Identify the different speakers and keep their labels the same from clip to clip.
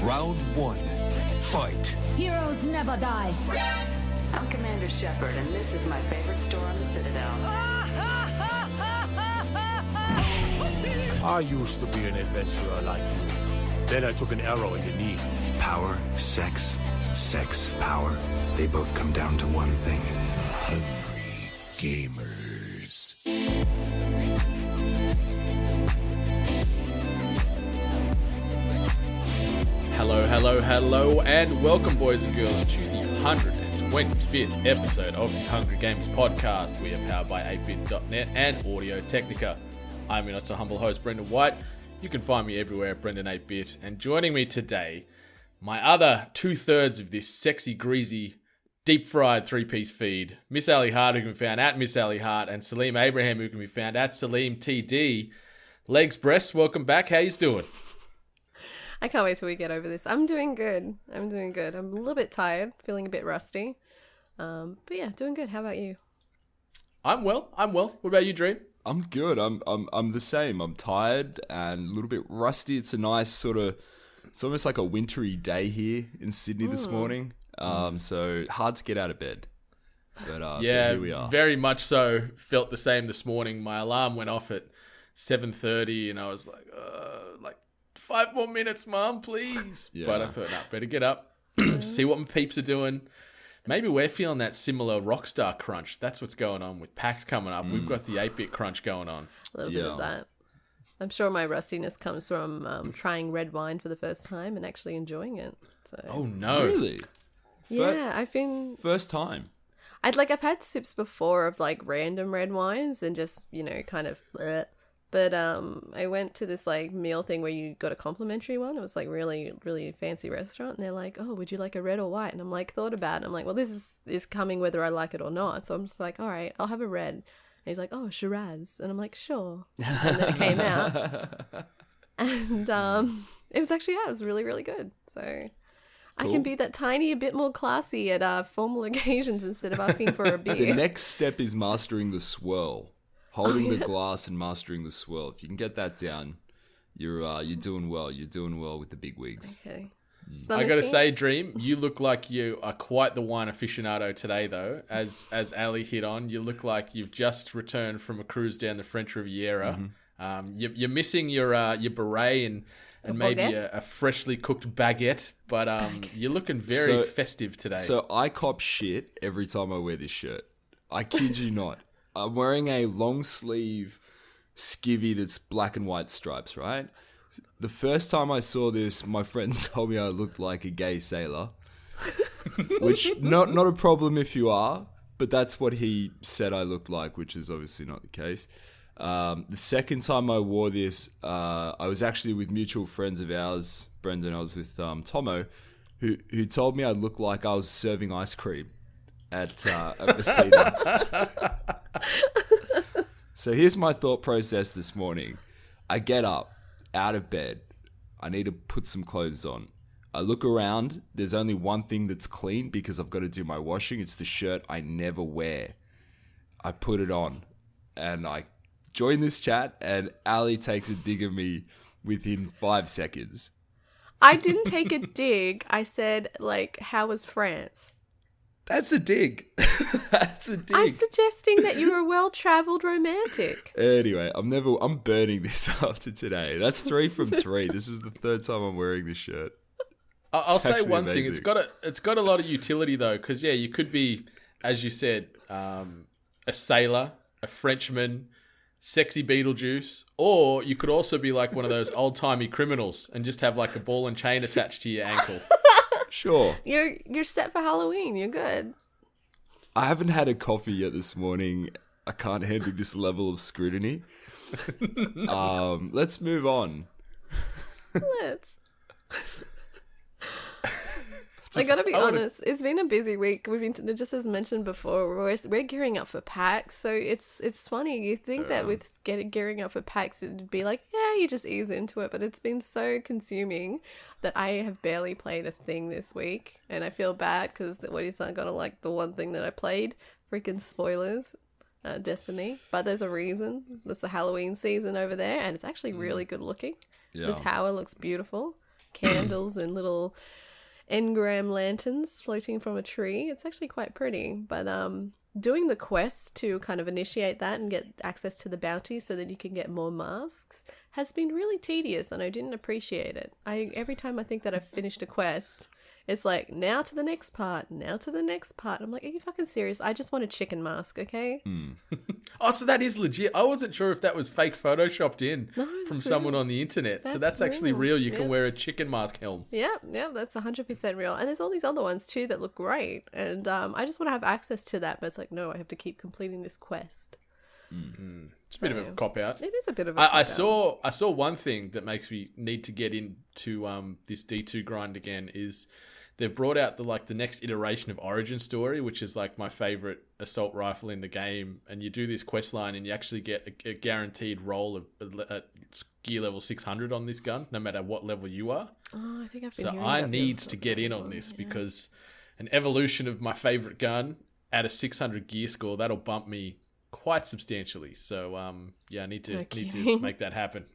Speaker 1: Round one. Fight.
Speaker 2: Heroes never die.
Speaker 3: I'm Commander Shepard, and this is my favorite store on the Citadel.
Speaker 4: I used to be an adventurer like you. Then I took an arrow in the knee.
Speaker 5: Power, sex, power. They both come down to one thing.
Speaker 1: Hungry gamers.
Speaker 6: Hello, and welcome, boys and girls, to the 125th episode of the Hungry Gamers podcast. We are powered by 8bit.net and Audio Technica. I'm your not so humble host, Brendan White. You can find me everywhere at Brendan8bit. And joining me today, my other two-thirds of this sexy, greasy, deep-fried three-piece feed, Miss Ali Hart, who can be found at Miss Ali Hart, and Saleem Abraham, who can be found at Saleem TD. Legs, breasts, welcome back. How you doing?
Speaker 7: I can't wait till we get over this. I'm doing good. I'm a little bit tired, feeling a bit rusty. But yeah, doing good. How about you?
Speaker 6: I'm well. What about you, Dream?
Speaker 8: I'm good. I'm the same. I'm tired and a little bit rusty. It's a nice sort of, it's almost like a wintry day here in Sydney this morning. So hard to get out of bed. But
Speaker 6: yeah,
Speaker 8: here we are.
Speaker 6: Very much so. Felt the same this morning. My alarm went off at 7:30 and I was like 5 more minutes, Mum, please. Yeah. But I thought, better get up, see what my peeps are doing. Maybe we're feeling that similar Rockstar crunch. That's what's going on with PAX coming up. We've got the 8-bit crunch going on.
Speaker 7: A little bit of that. I'm sure my rustiness comes from trying red wine for the first time and actually enjoying it. So.
Speaker 6: Oh, no.
Speaker 8: Really?
Speaker 7: Yeah, I've been...
Speaker 8: First time?
Speaker 7: I've had sips before of like random red wines and just, kind of... bleh. But I went to this like meal thing where you got a complimentary one. It was like really, really fancy restaurant. And they're like, oh, would you like a red or white? And I'm like, thought about it. And I'm like, well, this is coming whether I like it or not. So I'm just like, all right, I'll have a red. And he's like, oh, Shiraz. And I'm like, sure. And then it came out. And it was actually, it was really, really good. So cool. I can be that tiny bit more classy at formal occasions instead of asking for a beer.
Speaker 8: The next step is mastering the swirl. Holding the glass and mastering the swirl. If you can get that down, you're doing well. You're doing well with the big wigs.
Speaker 7: Okay.
Speaker 6: I got to say, Dream, you look like you are quite the wine aficionado today, though. As Ali hit on, you look like you've just returned from a cruise down the French Riviera. Mm-hmm. You're missing your beret and maybe a freshly cooked baguette, but you're looking very festive today.
Speaker 8: So I cop shit every time I wear this shirt. I kid you not. I'm wearing a long sleeve skivvy that's black and white stripes, right? The first time I saw this, my friend told me I looked like a gay sailor, which not a problem if you are, but that's what he said I looked like, which is obviously not the case. The second time I wore this, I was actually with mutual friends of ours, Brendan. I was with Tomo, who told me I looked like I was serving ice cream at Messina. So here's my thought process this morning. I get up, out of bed. I need to put some clothes on. I look around. There's only one thing that's clean because I've got to do my washing. It's the shirt I never wear. I put it on and I join this chat and Ali takes a dig at me within 5 seconds.
Speaker 7: I didn't take a dig. I said, how was France?
Speaker 8: That's a dig. That's a dig.
Speaker 7: I'm suggesting that you're a well-travelled romantic.
Speaker 8: Anyway, I'm burning this after today. That's 3 from 3. This is the third time I'm wearing this shirt.
Speaker 6: I'll say one thing. It's got a lot of utility though, because you could be, as you said, a sailor, a Frenchman, sexy Beetlejuice, or you could also be like one of those old-timey criminals and just have like a ball and chain attached to your ankle.
Speaker 8: Sure.
Speaker 7: You're set for Halloween. You're good.
Speaker 8: I haven't had a coffee yet this morning. I can't handle this level of scrutiny. Let's move on.
Speaker 7: Let's. I gotta be honest, it's been a busy week. We've been, just as mentioned before, we're gearing up for PAX, so it's funny. You think that with gearing up for PAX, it'd be like, yeah, you just ease into it, but it's been so consuming that I have barely played a thing this week, and I feel bad because what is not gonna like the one thing that I played? Freaking spoilers. Destiny, but there's a reason. There's the Halloween season over there, and it's actually really good looking. Yeah. The tower looks beautiful. candles and little engram lanterns floating from a tree. It's actually quite pretty. But doing the quest to kind of initiate that and get access to the bounty so that you can get more masks has been really tedious, and I didn't appreciate it. Every time I think that I've finished a quest, it's like, now to the next part, now to the next part. I'm like, are you fucking serious? I just want a chicken mask, okay?
Speaker 6: Oh, so that is legit. I wasn't sure if that was fake photoshopped in from someone on the internet. So that's actually real. You can wear a chicken mask helm.
Speaker 7: Yeah, that's 100% real. And there's all these other ones too that look great. And I just want to have access to that. But it's like, no, I have to keep completing this quest.
Speaker 6: It's a bit of a cop-out.
Speaker 7: It is a bit of a cop-out.
Speaker 6: I saw one thing that makes me need to get into this D2 grind again is they've brought out the next iteration of Origin Story, which is like my favorite assault rifle in the game. And you do this quest line and you actually get a guaranteed roll of gear level 600 on this gun, no matter what level you are.
Speaker 7: Oh, I think I've been hearing
Speaker 6: So I
Speaker 7: about
Speaker 6: need to get in on this because an evolution of my favorite gun at a 600 gear score, that'll bump me quite substantially. So I need to make that happen.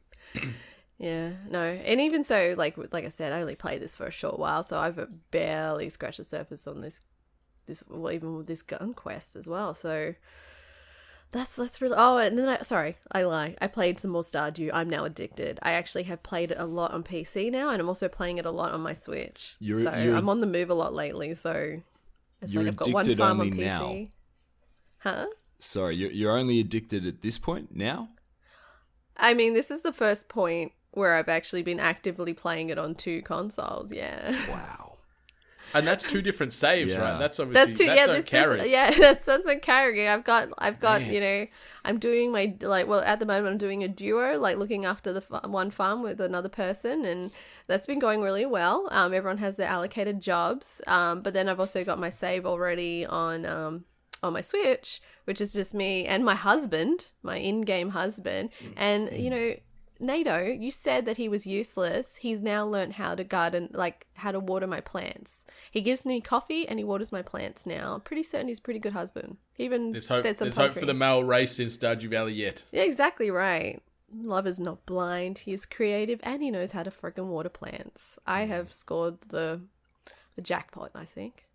Speaker 7: Yeah, no, and even so, like I said, I only played this for a short while, so I've barely scratched the surface on this even with this gun quest as well. So that's really. Oh, and then I lie. I played some more Stardew. I'm now addicted. I actually have played it a lot on PC now, and I'm also playing it a lot on my Switch. I'm on the move a lot lately. So it's like I've got one farm on PC. Now. Huh?
Speaker 8: Sorry, you're only addicted at this point now?
Speaker 7: I mean, this is the first point where I've actually been actively playing it on 2 consoles. Yeah.
Speaker 8: Wow.
Speaker 6: And that's 2 different saves, right? That's obviously
Speaker 7: that's 2. That's not carrying. I've got.
Speaker 6: Man.
Speaker 7: You know, I'm doing my at the moment I'm doing a duo, like looking after the one farm with another person, and that's been going really well. Everyone has their allocated jobs. But then I've also got my save already on my Switch, which is just me and my husband, my in-game husband. And, you know, NATO, you said that he was useless. He's now learned how to garden, like how to water my plants. He gives me coffee and he waters my plants now. I'm pretty certain he's a pretty good husband. He even said some
Speaker 6: There's hope for the male race in Stardew Valley yet.
Speaker 7: Yeah, exactly right. Love is not blind. He's creative and he knows how to friggin' water plants. I have scored the jackpot, I think.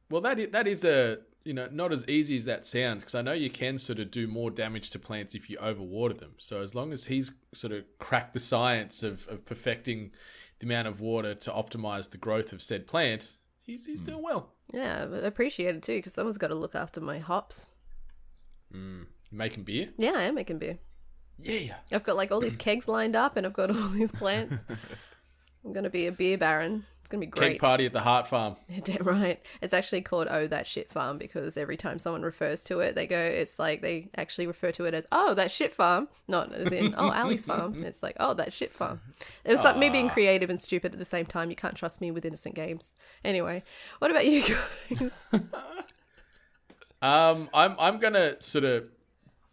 Speaker 6: Well, that is a... You know, not as easy as that sounds, because I know you can sort of do more damage to plants if you overwater them. So as long as he's sort of cracked the science of perfecting the amount of water to optimize the growth of said plant, he's doing well.
Speaker 7: Yeah, but appreciate it too, because someone's got to look after my hops.
Speaker 6: Making beer?
Speaker 7: Yeah, I am making beer.
Speaker 6: Yeah.
Speaker 7: I've got like all these kegs lined up and I've got all these plants. I'm going to be a beer baron. It's going to be great.
Speaker 6: Keg party at the Heart Farm.
Speaker 7: Damn right. It's actually called Oh That Shit Farm because every time someone refers to it, it's like they actually refer to it as, oh, that shit farm. Not as in, oh, Ali's farm. It's like, oh, that shit farm. It was like me being creative and stupid at the same time. You can't trust me with innocent games. Anyway, what about you guys?
Speaker 6: I'm going to sort of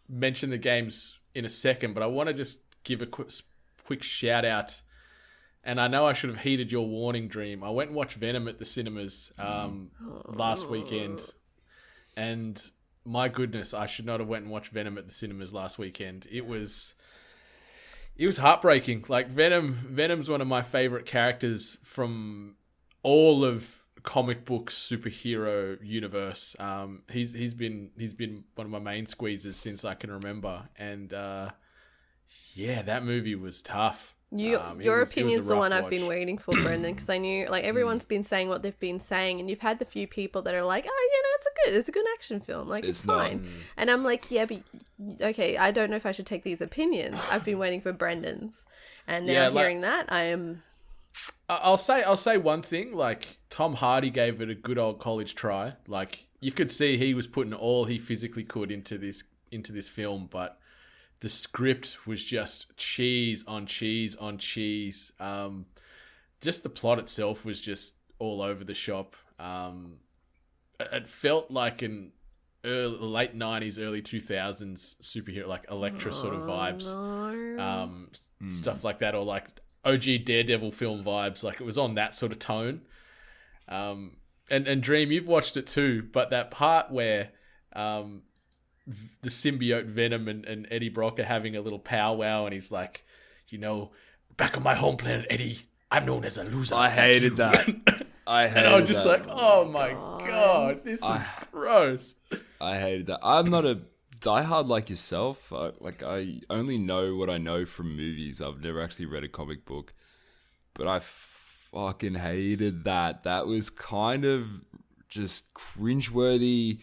Speaker 6: mention the games in a second, but I want to just give a quick shout out. And I know I should have heeded your warning, Dream. I went and watched Venom at the cinemas last weekend. And my goodness, I should not have went and watched Venom at the cinemas last weekend. It was heartbreaking. Like Venom's one of my favorite characters from all of comic book superhero universe. He's been one of my main squeezes since I can remember. And that movie was tough.
Speaker 7: Your opinion's the one I've been
Speaker 6: watch.
Speaker 7: waiting for, Brendan, because I knew like everyone's been saying what they've been saying, and you've had the few people that are like, oh, it's a good action film, like it's fine. And I'm like, yeah, but okay, I don't know if I should take these opinions. I've been waiting for Brendan's, and now hearing that, I am.
Speaker 6: I'll say one thing. Like Tom Hardy gave it a good old college try. Like you could see he was putting all he physically could into this film, but the script was just cheese on cheese on cheese. Just the plot itself was just all over the shop. It felt like an late 90s, early 2000s superhero, like Elektra sort of vibes. Stuff like that, or like OG Daredevil film vibes. Like it was on that sort of tone. And Dream, you've watched it too, but that part where the symbiote Venom and Eddie Brock are having a little powwow, and he's like, back on my home planet, Eddie, I'm known as a loser.
Speaker 8: I hated that. I hated
Speaker 6: And I was just
Speaker 8: that.
Speaker 6: like, oh my God, this is gross.
Speaker 8: I hated that. I'm not a diehard like yourself. I only know what I know from movies. I've never actually read a comic book. But I fucking hated that. That was kind of just cringeworthy.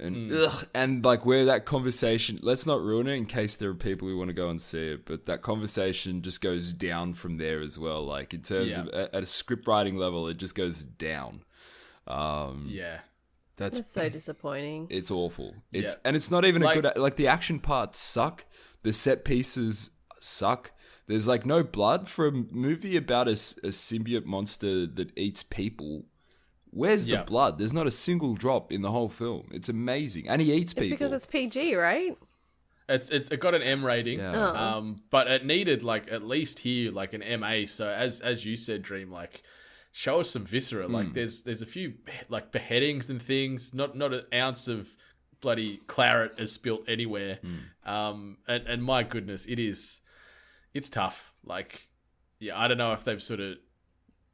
Speaker 8: And and like where that conversation, let's not ruin it in case there are people who want to go and see it, but that conversation just goes down from there as well. Like in terms of at a script writing level, it just goes down. That's
Speaker 7: so disappointing.
Speaker 8: It's awful. And it's not even a good, like the action parts suck. The set pieces suck. There's like no blood for a movie about a symbiote monster that eats people. Where's the blood? There's not a single drop in the whole film. It's amazing. And he eats people.
Speaker 7: It's because it's PG, right?
Speaker 6: It got an M rating.
Speaker 8: Yeah.
Speaker 6: But it needed like at least here like an MA. So as you said, Dream, like show us some viscera. Like there's a few like beheadings and things. Not an ounce of bloody claret is spilt anywhere. And my goodness, it's tough. Like, yeah, I don't know if they've sort of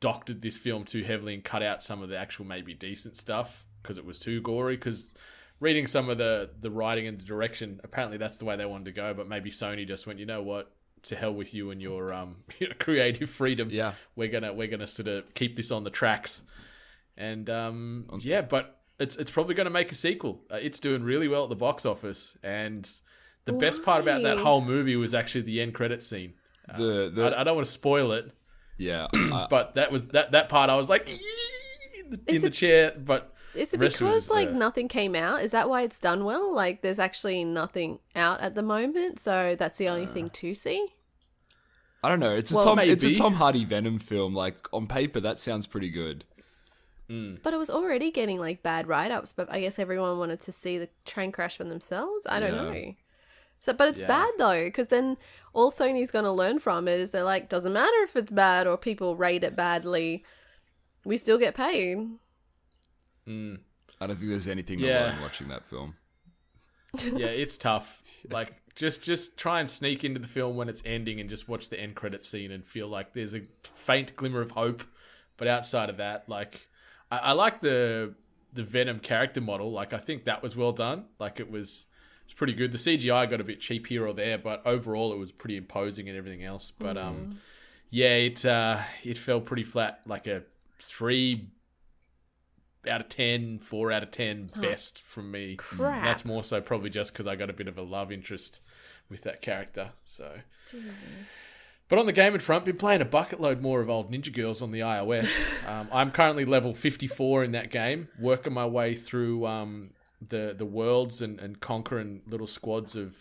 Speaker 6: doctored this film too heavily and cut out some of the actual maybe decent stuff because it was too gory. Because reading some of the writing and the direction, apparently that's the way they wanted to go. But maybe Sony just went, you know what, to hell with you and your creative freedom. Yeah, we're gonna sort of keep this on the tracks. And but it's probably gonna make a sequel. It's doing really well at the box office, and the best part about that whole movie was actually the end credits scene. I don't want to spoil it.
Speaker 8: Yeah,
Speaker 6: but that was that part. I was like in the chair. But
Speaker 7: is it because like nothing came out? Is that why it's done well? Like there's actually nothing out at the moment, so that's the only thing to see.
Speaker 8: I don't know. It's a Tom Hardy Venom film. Like on paper, that sounds pretty good.
Speaker 7: But it was already getting like bad write-ups. But I guess everyone wanted to see the train crash for themselves. I don't know. So, but it's bad though, because then all Sony's going to learn from it is they're like, doesn't matter if it's bad or people rate it badly, we still get paid.
Speaker 8: I don't think there's anything wrong watching that film.
Speaker 6: Yeah, it's tough. Like, just try and sneak into the film when it's ending and just watch the end credit scene and feel like there's a faint glimmer of hope. But outside of that, like, I like the Venom character model. Like, I think that was well done. Like, it's pretty good. The CGI got a bit cheap here or there, but overall it was pretty imposing and everything else. But it fell pretty flat, like a 3 out of 10, 4 out of 10 best from me.
Speaker 7: Crap.
Speaker 6: That's more so probably just because I got a bit of a love interest with that character. So, but on the gaming front, been playing a bucket load more of old Ninja Girls on the iOS. I'm currently level 54 in that game, working my way through the worlds and conquering little squads of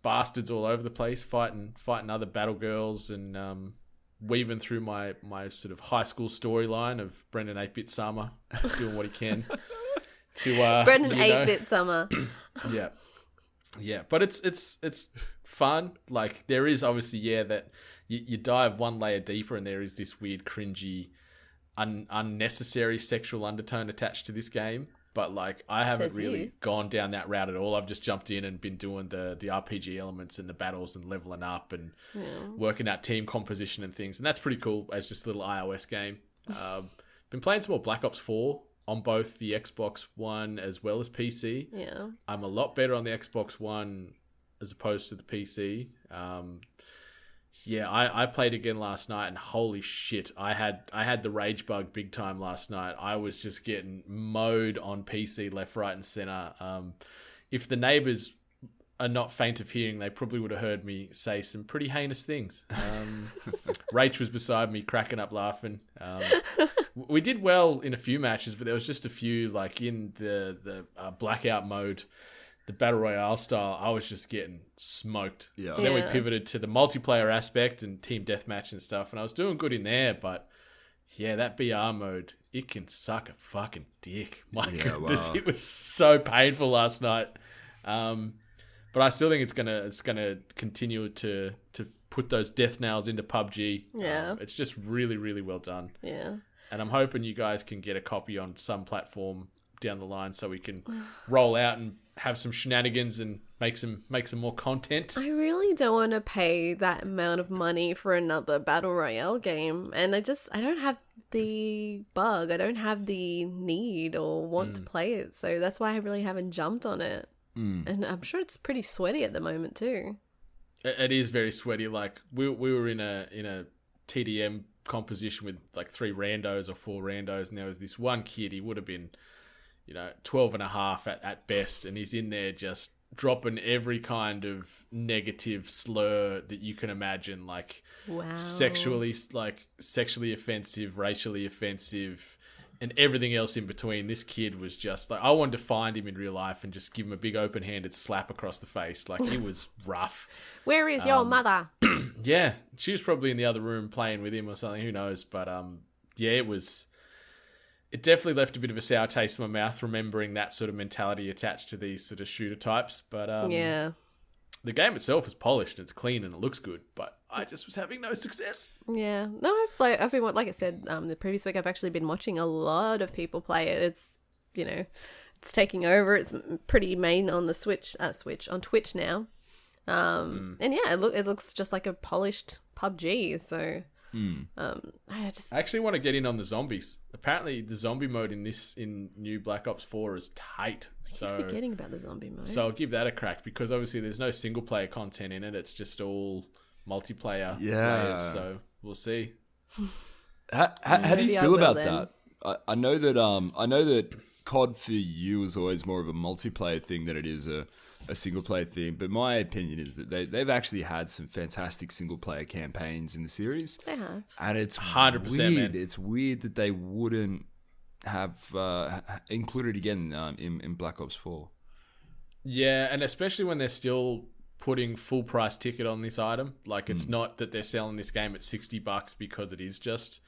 Speaker 6: bastards all over the place, fighting other battle girls and weaving through my sort of high school storyline of Brendan 8-Bit Summer doing what he can to
Speaker 7: Brendan 8-Bit Summer.
Speaker 6: Yeah, but it's fun. Like there is obviously that you dive one layer deeper and there is this weird cringy unnecessary sexual undertone attached to this game. But like I haven't really gone down that route at all. I've just jumped in and been doing the RPG elements and the battles and leveling up and working out team composition and things. And that's pretty cool as just a little iOS game. Been playing some more Black Ops 4 on both the Xbox One as well as PC.
Speaker 7: Yeah.
Speaker 6: I'm a lot better on the Xbox One as opposed to the PC. I played again last night and holy shit, I had the rage bug big time last night. I was just getting mowed on PC left, right and center. If the neighbors are not faint of hearing, they probably would have heard me say some pretty heinous things. Rach was beside me cracking up laughing. We did well in a few matches, but there was just a few like in the blackout mode, the Battle Royale style, I was just getting smoked. Yeah. Then we pivoted to the multiplayer aspect and team deathmatch and stuff, and I was doing good in there, but that BR mode, it can suck a fucking dick. My goodness, it was so painful last night. But I still think it's gonna continue to put those death nails into PUBG.
Speaker 7: Yeah.
Speaker 6: It's just really, really well done.
Speaker 7: Yeah.
Speaker 6: And I'm hoping you guys can get a copy on some platform down the line so we can roll out and have some shenanigans and make some more content.
Speaker 7: I really don't want to pay that amount of money for another Battle Royale game. And I don't have the bug. I don't have the need or want to play it. So that's why I really haven't jumped on it. And I'm sure it's pretty sweaty at the moment too.
Speaker 6: It is very sweaty. Like we were in a TDM composition with like 3 randos or 4 randos, and there was this one kid. He would have been, 12 and a half at best, and he's in there just dropping every kind of negative slur that you can imagine, like sexually offensive, racially offensive, and everything else in between. This kid was just like, I wanted to find him in real life and just give him a big open-handed slap across the face. Like, he was rough.
Speaker 7: Where is your mother?
Speaker 6: Yeah, she was probably in the other room playing with him or something. Who knows? But yeah, it definitely left a bit of a sour taste in my mouth, remembering that sort of mentality attached to these sort of shooter types. But
Speaker 7: yeah.
Speaker 6: The game itself is polished, it's clean, and it looks good. But I just was having no success.
Speaker 7: Yeah. No, I've been, like I said, the previous week, I've actually been watching a lot of people play it. It's, it's taking over. It's pretty main on the on Twitch now. And yeah, it looks just like a polished PUBG. So, I
Speaker 6: actually want to get in on the zombies. Apparently, the zombie mode in new Black Ops 4 is tight. So
Speaker 7: I keep forgetting about the zombie mode.
Speaker 6: So I'll give that a crack, because obviously there's no single player content in it. It's just all multiplayer players. So we'll see.
Speaker 8: How do you feel about that? I know that COD for you is always more of a multiplayer thing than it is a single player thing, but my opinion is that they've actually had some fantastic single player campaigns in the series.
Speaker 7: They have,
Speaker 8: and it's
Speaker 6: 100%.
Speaker 8: Weird. It's weird that they wouldn't have included again in Black Ops 4.
Speaker 6: Yeah, and especially when they're still putting full price ticket on this item. Like, it's not that they're selling this game at $60 because it is just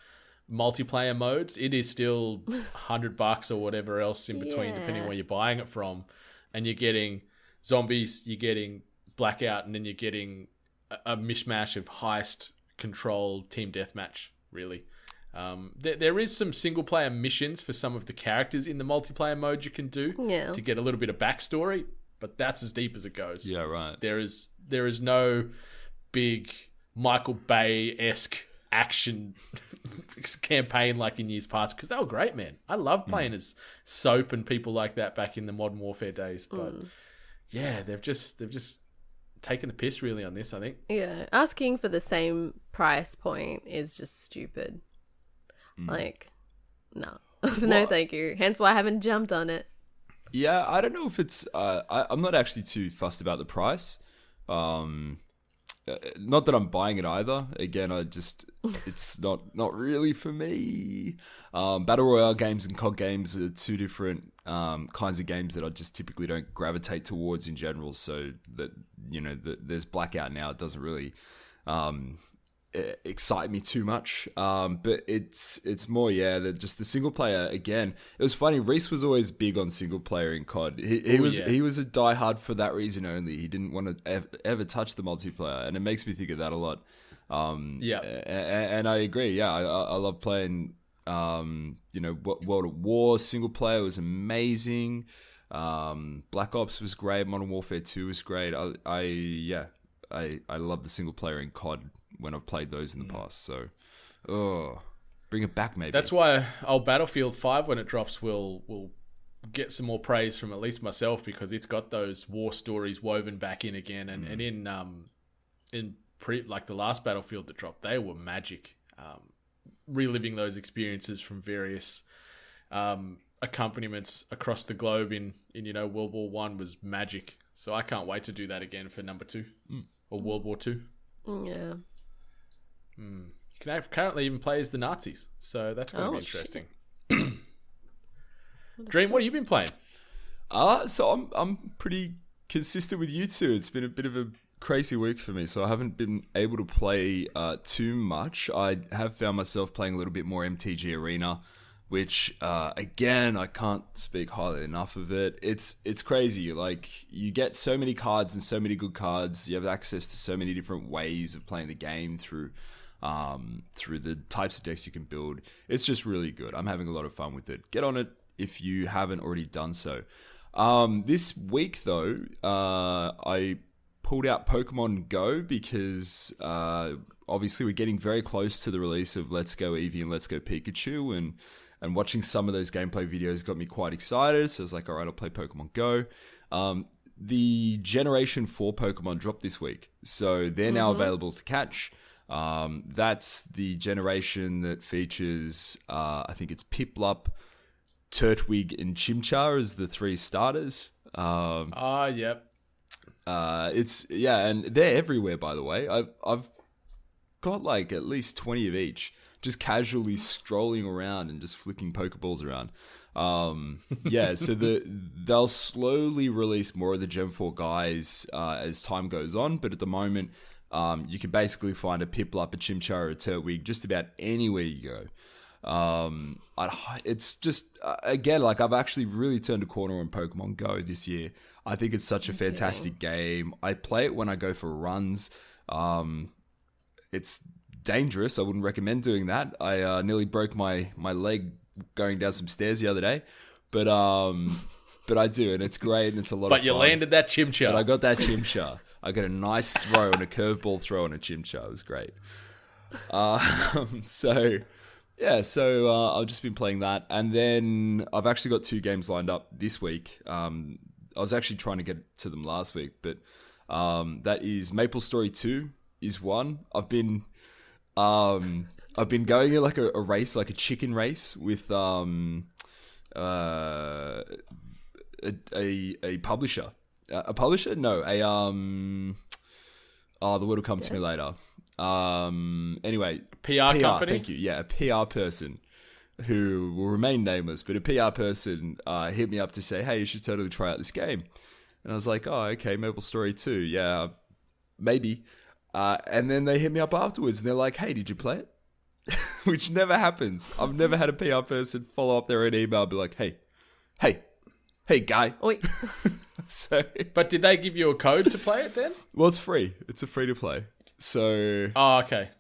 Speaker 6: multiplayer modes. It is still $100 or whatever else in between, depending on where you're buying it from, and you're getting zombies, you're getting Blackout, and then you're getting a mishmash of heist, control, team deathmatch, really. There is some single player missions for some of the characters in the multiplayer mode you can do to get a little bit of backstory, but that's as deep as it goes.
Speaker 8: Yeah, right.
Speaker 6: There is no big Michael Bay-esque action campaign like in years past, because they were great, man. I love playing as Soap and people like that back in the Modern Warfare days, but yeah, they've just taken the piss really on this, I think.
Speaker 7: Yeah, asking for the same price point is just stupid. Like, no. No, thank you. Hence why I haven't jumped on it.
Speaker 8: Yeah, I don't know if it's... I'm not actually too fussed about the price. Not that I'm buying it either. Again, it's not really for me. Battle Royale games and COD games are two different kinds of games that I just typically don't gravitate towards in general. So that, there's Blackout now. It doesn't really excite me too much. But it's more, just the single player. Again, it was funny. Reese was always big on single player in COD. He was a diehard for that reason only. He didn't want to ever touch the multiplayer, and it makes me think of that a lot. And I agree. Yeah, I love playing. World at War single player was amazing. Black Ops was great. Modern Warfare 2 was great. I love the single player in COD when I've played those in the past. So, bring it back, maybe.
Speaker 6: That's why old Battlefield 5, when it drops, will get some more praise from at least myself, because it's got those war stories woven back in again. And in the last Battlefield that dropped, they were magic. Reliving those experiences from various accompaniments across the globe in World War One was magic. So I can't wait to do that again for number 2 or World War 2.
Speaker 7: Yeah.
Speaker 6: You can currently even play as the Nazis, so that's going to be interesting. Dream, what have you been playing?
Speaker 8: So I'm pretty consistent with you two. It's been a bit of a crazy week for me, so I haven't been able to play too much. I have found myself playing a little bit more MTG Arena, which again, I can't speak highly enough of it. It's crazy. Like, you get so many cards and so many good cards. You have access to so many different ways of playing the game through the types of decks you can build. It's just really good. I'm having a lot of fun with it. Get on it if you haven't already done so. This week, though, I pulled out Pokemon Go because obviously we're getting very close to the release of Let's Go Eevee and Let's Go Pikachu, and watching some of those gameplay videos got me quite excited. So I was like, all right, I'll play Pokemon Go. The Generation 4 Pokemon dropped this week, so they're now available to catch. That's the generation that features, I think it's Piplup, Turtwig, and Chimchar as the 3 starters.
Speaker 6: Yep.
Speaker 8: And they're everywhere, by the way. I've got like at least 20 of each, just casually strolling around and just flicking Pokeballs around. So they'll slowly release more of the Gen 4 guys as time goes on, but at the moment, you can basically find a Piplup, a Chimchar, or a Turtwig just about anywhere you go. It's just, again, like I've actually really turned a corner on Pokemon Go this year. I think it's such a fantastic game. I play it when I go for runs. It's dangerous. I wouldn't recommend doing that. I nearly broke my leg going down some stairs the other day, but I do, and it's great, and it's a lot of fun.
Speaker 6: But you landed that Chimchar.
Speaker 8: But I got that Chimchar. I got a nice throw and a curveball throw on a Chimchar. It was great. So I've just been playing that, and then I've actually got 2 games lined up this week. I was actually trying to get to them last week, but that is Maple Story 2 is one. I've been going in like a race, like a chicken race with a publisher. A publisher? No, the word will come to me later. Anyway,
Speaker 6: PR company.
Speaker 8: Thank you. Yeah, a PR person who will remain nameless, but a PR person hit me up to say, "Hey, you should totally try out this game." And I was like, "Oh, okay, Maple Story 2, yeah, maybe." And then they hit me up afterwards, and they're like, "Hey, did you play it?" Which never happens. I've never had a PR person follow up their own email and be like, hey, guy.
Speaker 7: Oi.
Speaker 8: So,
Speaker 6: but did they give you a code to play it then?
Speaker 8: Well, it's free. It's a free to play. So,
Speaker 6: okay.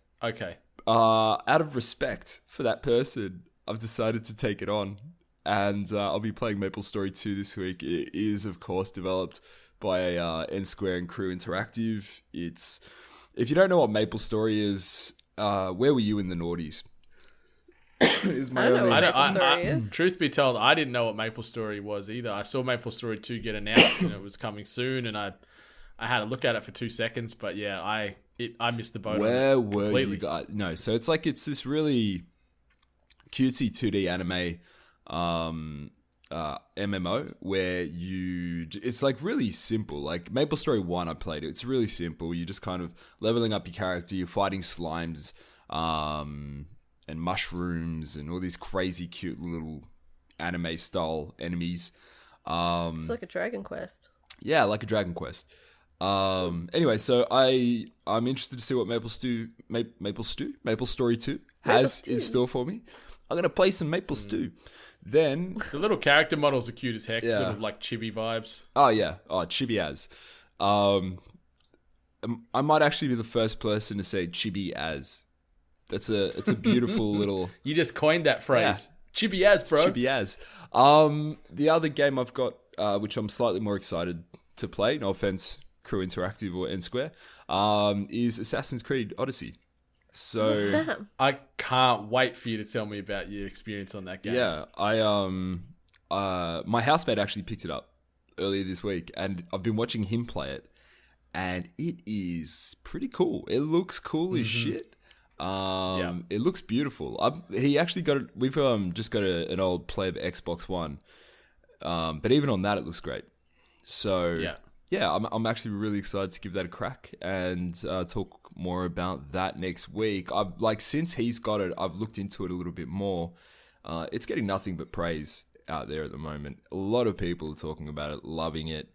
Speaker 8: Out of respect for that person, I've decided to take it on, and I'll be playing Maple Story 2 this week. It is, of course, developed by N Square and Crew Interactive. If you don't know what Maple Story is, where were you in the noughties? Is my
Speaker 7: I don't know what Maple Story is.
Speaker 6: Truth be told, I didn't know what Maple Story was either. I saw Maple Story 2 get announced and it was coming soon, and I had a look at it for 2 seconds, but yeah, I missed the boat.
Speaker 8: Where were
Speaker 6: completely.
Speaker 8: you guys? No, so it's this really cutesy 2D anime MMO where it's like really simple. Like Maple Story 1, I played it. It's really simple. You're just kind of leveling up your character. You're fighting slimes and mushrooms and all these crazy cute little anime style enemies.
Speaker 7: It's like a Dragon Quest.
Speaker 8: Yeah, like a Dragon Quest. Anyway, so I'm interested to see what Maple Story 2 has in store for me. I'm gonna play some Maple Stew. Then
Speaker 6: the little character models are cute as heck.
Speaker 8: Yeah.
Speaker 6: Little like chibi vibes.
Speaker 8: Oh yeah, Chibi as. I might actually be the first person to say Chibi as. It's a beautiful little.
Speaker 6: You just coined that phrase. Yeah. Chibi as, bro.
Speaker 8: Chibi as. The other game I've got, which I'm slightly more excited to play, no offense, Crew Interactive or N Square, is Assassin's Creed Odyssey. So
Speaker 7: What's that?
Speaker 6: I can't wait for you to tell me about your experience on that game.
Speaker 8: Yeah, my housemate actually picked it up earlier this week, and I've been watching him play it, and it is pretty cool. It looks cool as shit. It looks beautiful. He actually got it. We've just got an old pleb Xbox One, but even on that, it looks great. So yeah, I'm actually really excited to give that a crack and talk more about that next week. Since he's got it, I've looked into it a little bit more. It's getting nothing but praise out there at the moment. A lot of people are talking about it, loving it.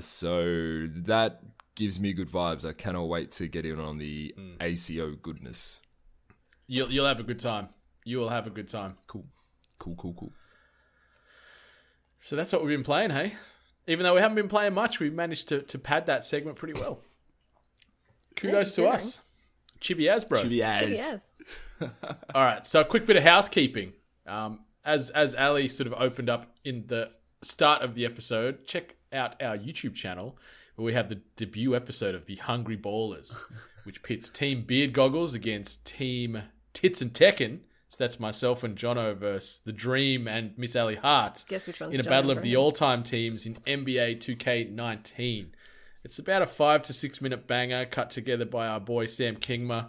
Speaker 8: So that gives me good vibes. I cannot wait to get in on the ACO goodness.
Speaker 6: You'll have a good time. You will have a good time.
Speaker 8: Cool.
Speaker 6: So that's what we've been playing, hey? Even though we haven't been playing much, we've managed to pad that segment pretty well. Kudos to us. Chibi as, bro.
Speaker 8: Chibi as.
Speaker 6: All right, so a quick bit of housekeeping. as Ali sort of opened up in the start of the episode, check out our YouTube channel where we have the debut episode of the Hungry Ballers, which pits Team Beard Goggles against Team Tits and Tekken. So that's myself and Jono versus The Dream and Miss Ali Hart.
Speaker 7: Guess which one's
Speaker 6: in a
Speaker 7: Jono
Speaker 6: battle of
Speaker 7: for
Speaker 6: the
Speaker 7: him?
Speaker 6: all-time teams in NBA 2K19. It's about a 5 to 6 minute banger cut together by our boy Sam Kingma.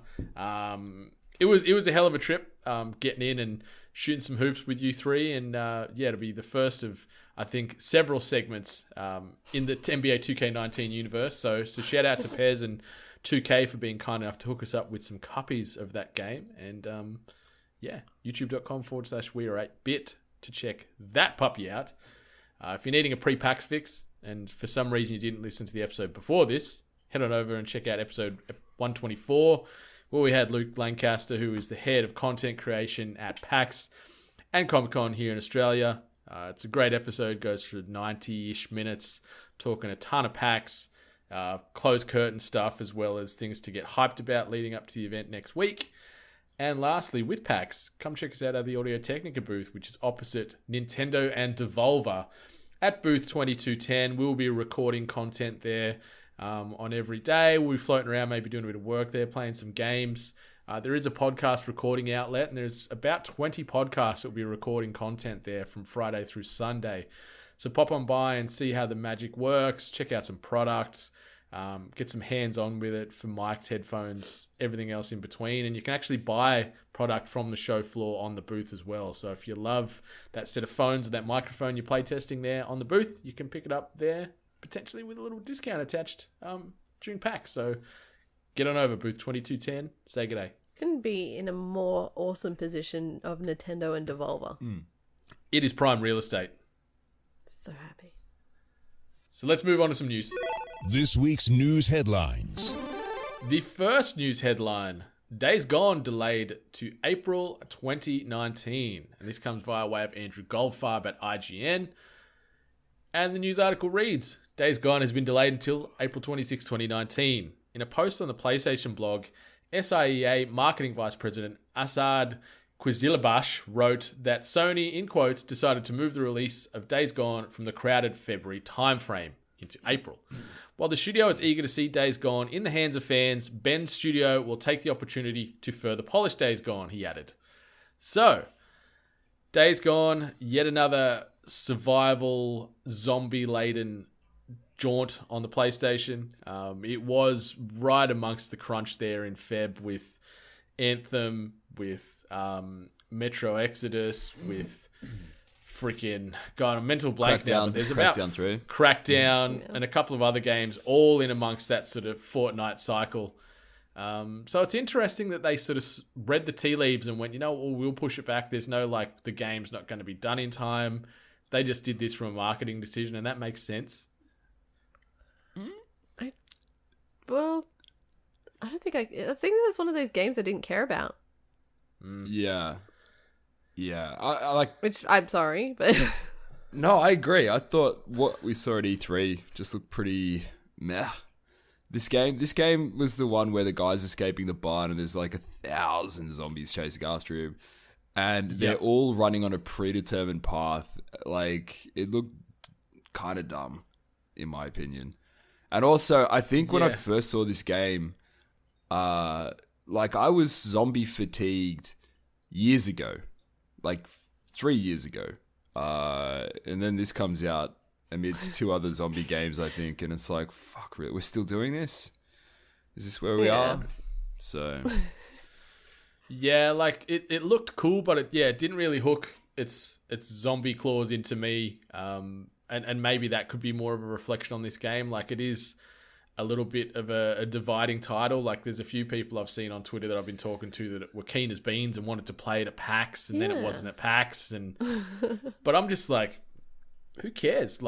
Speaker 6: It was a hell of a trip getting in and shooting some hoops with you three, and it'll be the first of, I think, several segments in the NBA 2K19 universe. So shout out to Pez and 2K for being kind enough to hook us up with some copies of that game. And youtube.com/weare8bit to check that puppy out. If you're needing a pre-PAX fix, and for some reason you didn't listen to the episode before this, head on over and check out episode 124, where we had Luke Lancaster, who is the head of content creation at PAX and Comic-Con here in Australia. It's a great episode, goes through 90-ish minutes, talking a ton of PAX, closed curtain stuff, as well as things to get hyped about leading up to the event next week. And lastly, with PAX, come check us out at the Audio Technica booth, which is opposite Nintendo and Devolver. At booth 2210, we'll be recording content there on every day. We'll be floating around, maybe doing a bit of work there, playing some games. There is a podcast recording outlet, and there's about 20 podcasts that will be recording content there from Friday through Sunday. So pop on by and see how the magic works, check out some products, get some hands-on with it for mics, headphones, everything else in between. And you can actually buy product from the show floor on the booth as well. So if you love that set of phones and that microphone you're playtesting there on the booth, you can pick it up there, potentially with a little discount attached during PAX. So get on over, booth 2210, say g'day.
Speaker 7: Couldn't be in a more awesome position of Nintendo and Devolver.
Speaker 6: It is prime real estate.
Speaker 7: So happy.
Speaker 6: So let's move on to some news.
Speaker 1: This week's news headlines.
Speaker 6: The first news headline, Days Gone delayed to April 2019. And this comes via way of Andrew Goldfarb at IGN. And the news article reads, Days Gone has been delayed until April 26, 2019. In a post on the PlayStation blog, SIEA Marketing Vice President Asad Quizilabash wrote that Sony, in quotes, decided to move the release of Days Gone from the crowded February timeframe into April. While the studio is eager to see Days Gone in the hands of fans, Ben's studio will take the opportunity to further polish Days Gone, he added. So, Days Gone, yet another survival, zombie-laden jaunt on the PlayStation. It was right amongst the crunch there in Feb with Anthem, with Metro Exodus, with freaking a mental blank now. But there's about
Speaker 8: Crackdown 3.
Speaker 6: Crackdown and a couple of other games all in amongst that sort of fortnight cycle. So it's interesting that they sort of read the tea leaves and went, we'll push it back. There's no, the game's not going to be done in time. They just did this from a marketing decision, and that makes sense.
Speaker 7: Well, I don't think I think that's one of those games I didn't care about.
Speaker 8: Yeah. I like.
Speaker 7: Which I'm sorry, but
Speaker 8: No, I agree. I thought what we saw at E3 just looked pretty meh. This game was the one where the guy's escaping the barn and there's 1,000 zombies chasing after him, and they're all running on a predetermined path. It looked kind of dumb, in my opinion. And also, I think when I first saw this game, I was zombie fatigued years ago, 3 years ago. And then this comes out amidst two other zombie games, I think. And it's fuck, really? We're still doing this? Is this where we are? So.
Speaker 6: Yeah, it looked cool, but it didn't really hook its zombie claws into me. And maybe that could be more of a reflection on this game. It is a little bit of a dividing title. There's a few people I've seen on Twitter that I've been talking to that were keen as beans and wanted to play it at PAX, and then it wasn't at PAX. But I'm just who cares?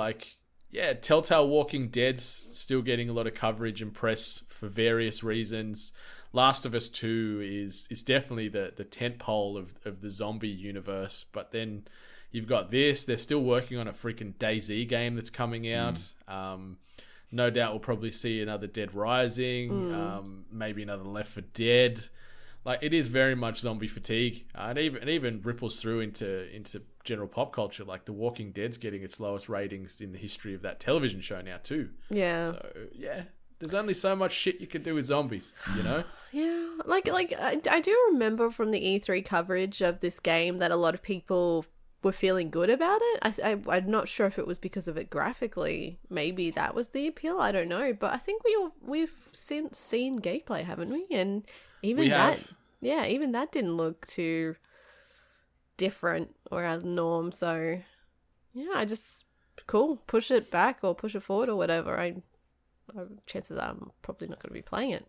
Speaker 6: Telltale Walking Dead's still getting a lot of coverage and press for various reasons. Last of Us 2 is definitely the tentpole of the zombie universe. But then you've got this. They're still working on a freaking DayZ game that's coming out. No doubt we'll probably see another Dead Rising, maybe another Left 4 Dead. like it is very much zombie fatigue, and even ripples through into general pop culture. Like The Walking Dead's getting its lowest ratings in the history of that television show now too.
Speaker 7: Yeah.
Speaker 6: So yeah, there's only so much shit you can do with zombies, you know.
Speaker 7: Yeah, like I do remember from the E3 coverage of this game that a lot of people were feeling good about it. I'm not sure if it was because of it graphically. Maybe that was the appeal. I don't know, but I think we've seen gameplay, haven't we? And even even that didn't look too different or out of the norm. So yeah, I just cool, push it back or push it forward or whatever. Chances are I'm probably not going to be playing it.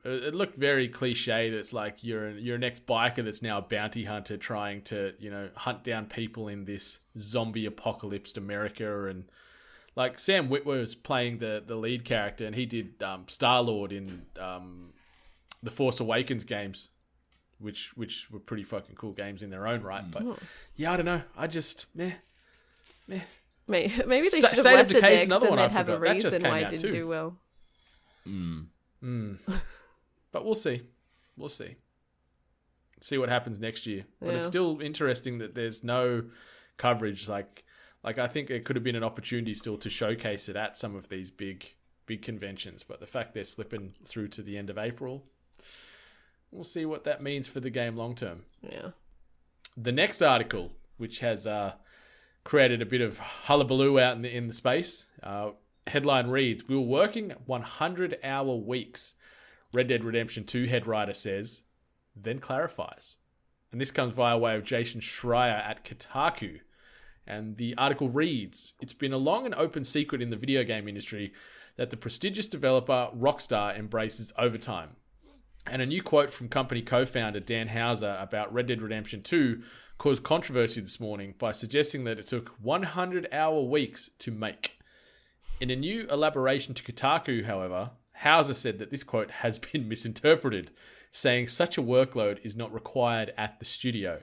Speaker 6: It looked very cliched. It's like you're an ex-biker that's now a bounty hunter trying to, hunt down people in this zombie apocalypse America. And like Sam Witwer was playing the lead character, and he did Star-Lord in the Force Awakens games, which were pretty fucking cool games in their own right. But yeah, I don't know. I just meh.
Speaker 7: Maybe they should have left it there because then they'd have a reason why it didn't do well.
Speaker 6: But we'll see. See what happens next year. But it's still interesting that there's no coverage. Like I think it could have been an opportunity still to showcase it at some of these big conventions. But the fact they're slipping through to the end of April, we'll see what that means for the game long term.
Speaker 7: Yeah. The
Speaker 6: next article, which has created a bit of hullabaloo out in the space. Headline reads, "We were working 100-hour weeks," Red Dead Redemption 2 head writer says, then clarifies. And this comes via way of Jason Schreier at Kotaku. And the article reads, "It's been a long and open secret in the video game industry that the prestigious developer Rockstar embraces overtime." And a new quote from company co-founder Dan Houser about Red Dead Redemption 2 caused controversy this morning by suggesting that it took 100-hour weeks to make. In a new elaboration to Kotaku, however, Houser said that this quote has been misinterpreted, saying such a workload is not required at the studio.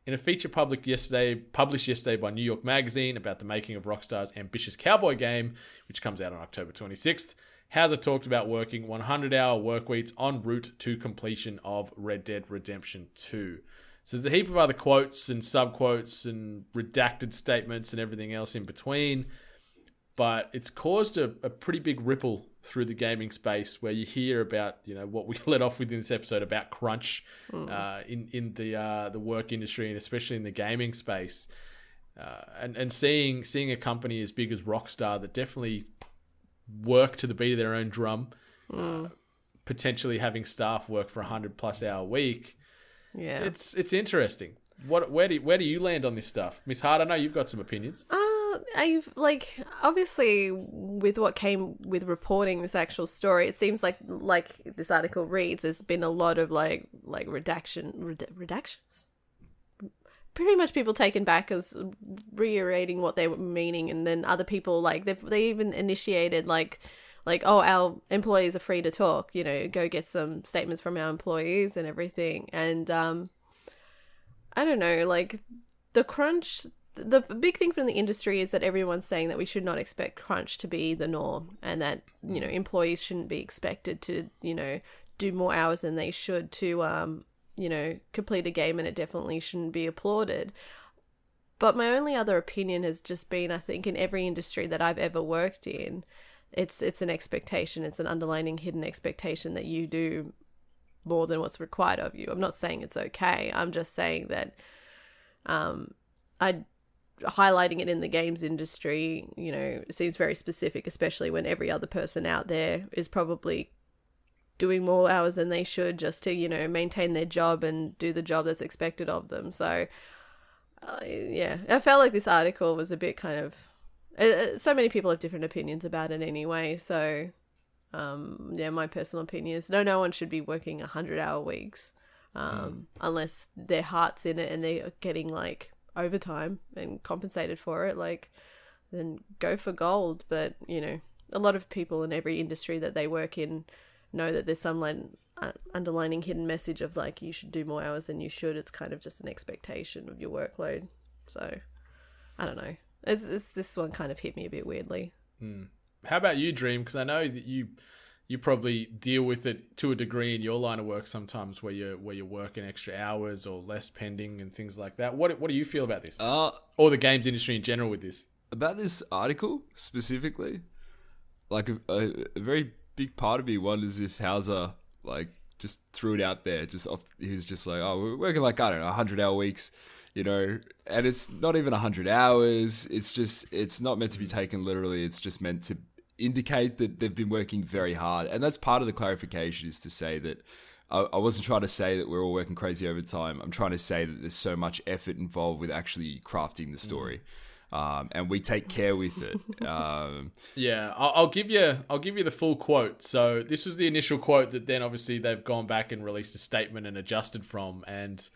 Speaker 6: In a feature published yesterday by New York Magazine about the making of Rockstar's ambitious cowboy game, which comes out on October 26th, Houser talked about working 100-hour work weeks en route to completion of Red Dead Redemption 2. So there's a heap of other quotes and subquotes and redacted statements and everything else in between. But it's caused a pretty big ripple through the gaming space where you hear about, what we let off with in this episode about crunch in the work industry and especially in the gaming space. And seeing a company as big as Rockstar that definitely work to the beat of their own drum, potentially having staff work for 100+ hour week. Yeah, it's interesting. Where do you land on this stuff, Miss Hart? I know you've got some opinions.
Speaker 7: I've obviously with what came with reporting this actual story, it seems like this article reads, there's been a lot of like redactions. Pretty much people taken back as reiterating what they were meaning, and then other people they even initiated like oh, our employees are free to talk, go get some statements from our employees and everything. And I don't know, like the crunch. The big thing from the industry is that everyone's saying that we should not expect crunch to be the norm, and that, employees shouldn't be expected to, do more hours than they should to, complete a game, and it definitely shouldn't be applauded. But my only other opinion has just been, I think in every industry that I've ever worked in, it's an expectation. It's an underlying hidden expectation that you do more than what's required of you. I'm not saying it's okay. I'm just saying that, highlighting it in the games industry, seems very specific, especially when every other person out there is probably doing more hours than they should just to, maintain their job and do the job that's expected of them. So, I felt like this article was a bit kind of, so many people have different opinions about it anyway. So, my personal opinion is no one should be working 100-hour weeks, unless their heart's in it and they're getting overtime and compensated for it, then go for gold. But a lot of people in every industry that they work in know that there's some underlining hidden message of you should do more hours than you should. It's kind of just an expectation of your workload. So I don't know, it's this one kind of hit me a bit weirdly.
Speaker 6: How about you, Dream? Because I know that you probably deal with it to a degree in your line of work sometimes, where you're working extra hours or less pending and things like that. What do you feel about this, or the games industry in general with this?
Speaker 8: About this article specifically, like a very big part of me wonders if Hauser like just threw it out there, he was just like, oh, we're working like, I don't know, 100-hour weeks, you know, and it's not even 100 hours. It's not meant to be taken literally. It's just meant to indicate that they've been working very hard. And that's part of the clarification, is to say that I wasn't trying to say that we're all working crazy overtime. I'm trying to say that there's so much effort involved with actually crafting the story. And we take care with it.
Speaker 6: Yeah, I'll give you the full quote. So this was the initial quote that then obviously they've gone back and released a statement and adjusted from. And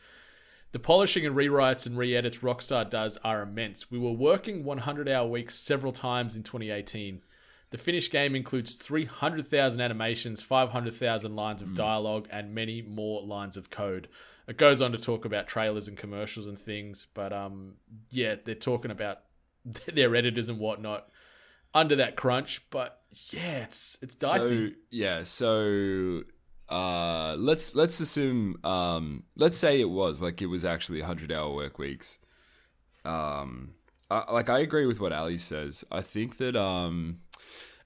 Speaker 6: the polishing and rewrites and re-edits Rockstar does are immense. We were working 100-hour weeks several times in 2018. The finished game includes 300,000 animations, 500,000 lines of dialogue, and many more lines of code. It goes on to talk about trailers and commercials and things, but yeah, they're talking about their editors and whatnot under that crunch. But yeah, it's dicey.
Speaker 8: So let's assume, let's say it was actually 100-hour work weeks. I agree with what Ali says. I think that